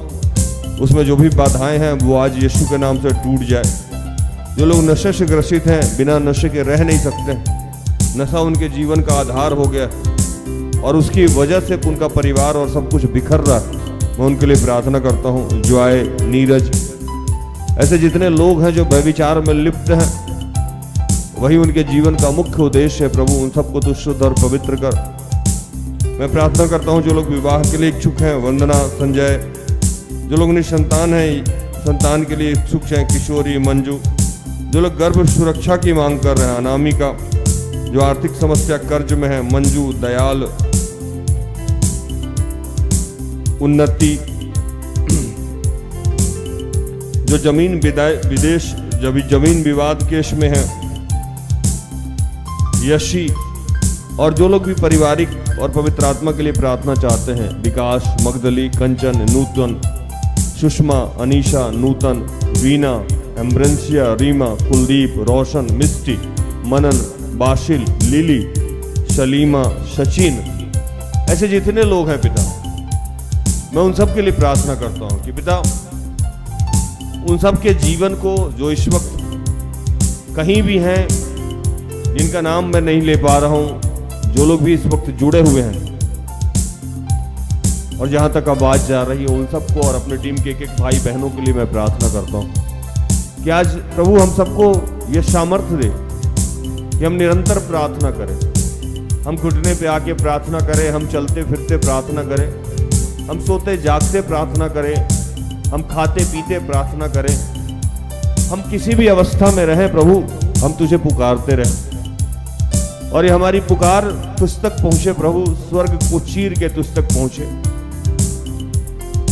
उसमें जो भी बाधाएं हैं वो आज यीशु के नाम से टूट जाए। जो लोग नशे से ग्रसित हैं, बिना नशे के रह नहीं सकते, नशा उनके जीवन का आधार हो गया और उसकी वजह से उनका परिवार और सब कुछ बिखर रहा है, मैं उनके लिए प्रार्थना करता हूँ। जॉय, नीरज, ऐसे जितने लोग हैं जो व्यभिचार में लिप्त हैं, वही उनके जीवन का मुख्य उद्देश्य है। प्रभु उन सबको तू शुद्ध और पवित्र कर। मैं प्रार्थना करता हूँ जो लोग विवाह के लिए इच्छुक हैं, वंदना, संजय, जो लोग निसंतान हैं, संतान के लिए इच्छुक हैं, किशोरी, मंजू, जो लोग गर्भ सुरक्षा की मांग कर रहे हैं, अनामिका, जो आर्थिक समस्या कर्ज में है, मंजू, दयाल, उन्नति, जो जमीन विदेश जमीन विवाद केस में है, यशी, और जो लोग भी पारिवारिक और पवित्र आत्मा के लिए प्रार्थना चाहते हैं, विकास, मगदली, कंचन, नूतन, सुषमा, अनीशा, नूतन, वीना, एम्ब्रेंसिया, रीमा, कुलदीप, रोशन, मिस्टी, मनन, बाशिल, लिली, सलीमा, सचिन, ऐसे जितने लोग हैं पिता, मैं उन सब के लिए प्रार्थना करता हूं कि पिता उन सब के जीवन को जो इस वक्त कहीं भी हैं, जिनका नाम मैं नहीं ले पा रहा हूं, जो लोग भी इस वक्त जुड़े हुए हैं और जहां तक आवाज जा रही है, उन सबको और अपने टीम के एक एक भाई बहनों के लिए मैं प्रार्थना करता हूं कि आज प्रभु हम सबको ये सामर्थ्य दे कि हम निरंतर प्रार्थना करें। हम घुटने पे आके प्रार्थना करें, हम चलते फिरते प्रार्थना करें, हम सोते जागते प्रार्थना करें, हम खाते पीते प्रार्थना करें, हम किसी भी अवस्था में रहें प्रभु, हम तुझे पुकारते रहें और ये हमारी पुकार तुझ तक पहुंचे प्रभु, स्वर्ग को चीर के तुझ तक पहुंचे।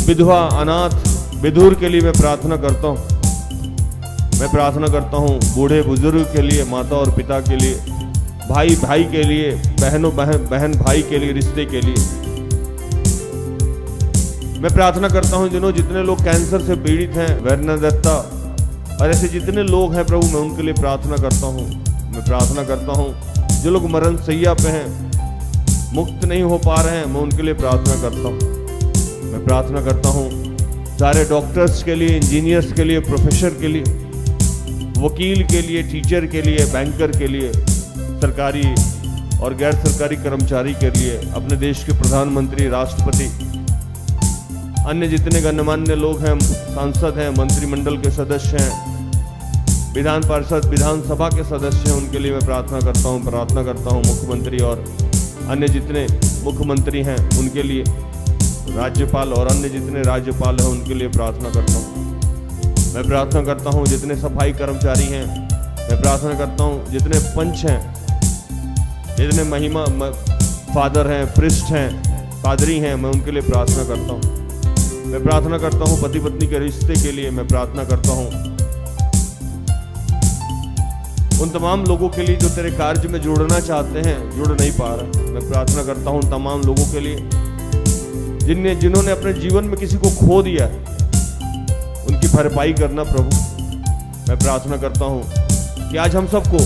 विधवा, अनाथ, विधुर के लिए मैं प्रार्थना करता हूं। मैं प्रार्थना करता हूं बूढ़े बुजुर्ग के लिए, माता और पिता के लिए, भाई भाई के लिए, बहन भाई के लिए, रिश्ते के लिए। मैं प्रार्थना करता हूं जितने लोग कैंसर से पीड़ित हैं, वैरना दत्ता और ऐसे जितने लोग हैं प्रभु, मैं उनके लिए प्रार्थना करता हूं। मैं प्रार्थना करता हूं जो लोग मरण सैया पे हैं, मुक्त नहीं हो पा रहे हैं, मैं उनके लिए प्रार्थना करता हूं। मैं प्रार्थना करता हूं सारे डॉक्टर्स के लिए, इंजीनियर्स के लिए, प्रोफेसर के लिए, वकील के लिए, टीचर के लिए, बैंकर के लिए, सरकारी और गैर सरकारी कर्मचारी के लिए, अपने देश के प्रधानमंत्री, राष्ट्रपति, अन्य जितने गणमान्य लोग हैं, सांसद हैं, मंत्रिमंडल के सदस्य हैं, विधान पार्षद, विधानसभा के सदस्य हैं, उनके लिए मैं प्रार्थना करता हूं। मुख्यमंत्री और अन्य जितने मुख्यमंत्री हैं उनके लिए, राज्यपाल और अन्य जितने राज्यपाल हैं उनके लिए प्रार्थना करता हूं। मैं प्रार्थना करता हूं जितने सफाई कर्मचारी हैं, मैं प्रार्थना करता हूं जितने पंच हैं, जितने महिमा फादर हैं, प्रिस्ट हैं, पादरी हैं, मैं उनके लिए प्रार्थना करता हूं। मैं प्रार्थना करता हूं पति पत्नी के रिश्ते के लिए, मैं प्रार्थना करता हूं उन तमाम लोगों के लिए जो तेरे कार्य में जुड़ना चाहते हैं, जुड़ नहीं पा रहे। मैं प्रार्थना करता हूं तमाम लोगों के लिए जिन्होंने अपने जीवन में किसी को खो दिया है, उनकी भरपाई करना प्रभु। मैं प्रार्थना करता हूं कि आज हम सबको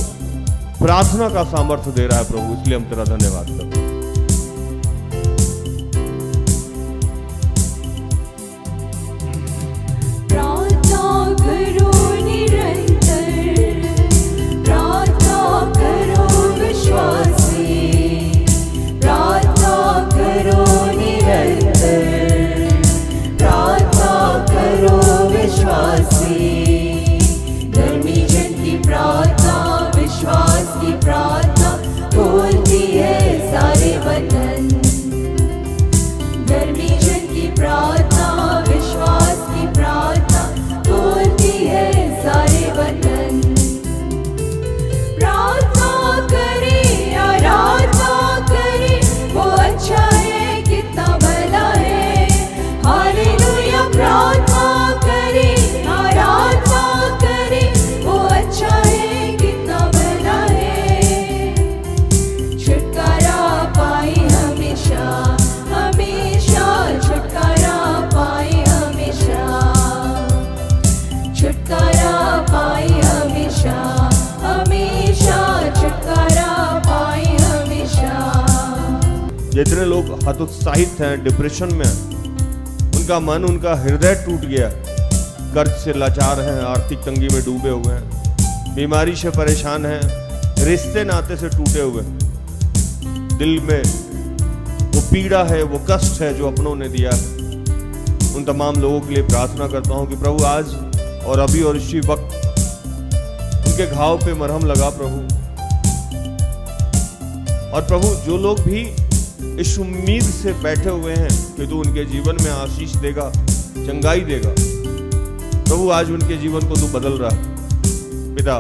प्रार्थना का सामर्थ्य दे रहा है प्रभु, इसलिए हम तेरा धन्यवाद करते हैं। जितने लोग हतोत्साहित हैं, डिप्रेशन में हैं, उनका मन, उनका हृदय टूट गया, कर्ज से लाचार हैं, आर्थिक तंगी में डूबे हुए हैं, बीमारी से परेशान हैं, रिश्ते नाते से टूटे हुए हैं, दिल में वो पीड़ा है, वो कष्ट है जो अपनों ने दिया है, उन तमाम लोगों के लिए प्रार्थना करता हूं कि प्रभु आज और अभी और इसी वक्त उनके घाव पे मरहम लगा प्रभु। और प्रभु जो लोग भी इस उम्मीद से बैठे हुए हैं कि तू उनके जीवन में आशीष देगा, चंगाई देगा, प्रभु आज उनके जीवन को तू बदल रहा है। पिता,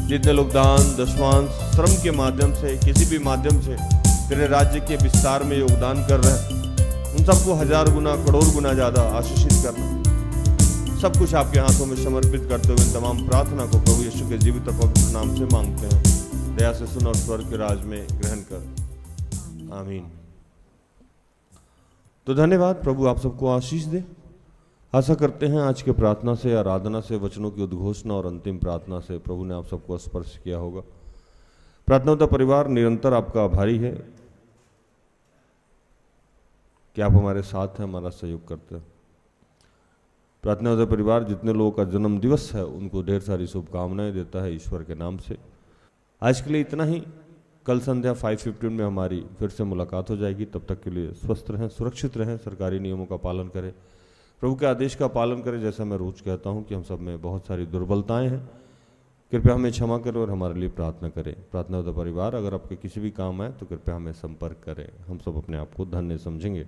जितने लोग दान, दशमांश, श्रम के माध्यम से, किसी भी माध्यम से तेरे राज्य के विस्तार में योगदान कर रहे हैं, उन सबको 1000 गुना, करोड़ गुना ज्यादा आशीषित करना। सब कुछ आपके हाथों में समर्पित करते हुए इन तमाम प्रार्थना को प्रभु यीशु के जीवित और पवित्र नाम से मांगते हैं। दया से सुन और स्वर्ग के राज में ग्रहण कर, आमीन। तो धन्यवाद, प्रभु आप सबको आशीष दे। आशा करते हैं आज के प्रार्थना से, आराधना से, वचनों की उद्घोषणा और अंतिम प्रार्थना से प्रभु ने आप सबको स्पर्श किया होगा। प्रार्थनावता परिवार निरंतर आपका आभारी है कि आप हमारे साथ हैं, हमारा सहयोग करते हैं। प्रार्थनावता परिवार जितने लोगों का जन्म दिवस है उनको ढेर सारी शुभकामनाएं देता है ईश्वर के नाम से। आज के लिए इतना ही। कल संध्या 5:15 में हमारी फिर से मुलाकात हो जाएगी। तब तक के लिए स्वस्थ रहें, सुरक्षित रहें, सरकारी नियमों का पालन करें, प्रभु के आदेश का पालन करें। जैसा मैं रोज कहता हूं कि हम सब में बहुत सारी दुर्बलताएं हैं, कृपया हमें क्षमा करें और हमारे लिए प्रार्थना करें। प्रार्थनावता परिवार अगर आपके किसी भी काम आए तो कृपया हमें संपर्क करें, हम सब अपने आप को धन्य समझेंगे।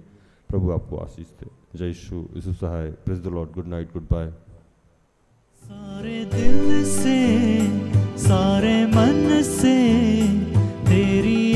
प्रभु आपको आशीष दे। जय यीशु सहाय। Praise the Lord. Good night, goodbye. सारे दिल से, सारे मन से तेरी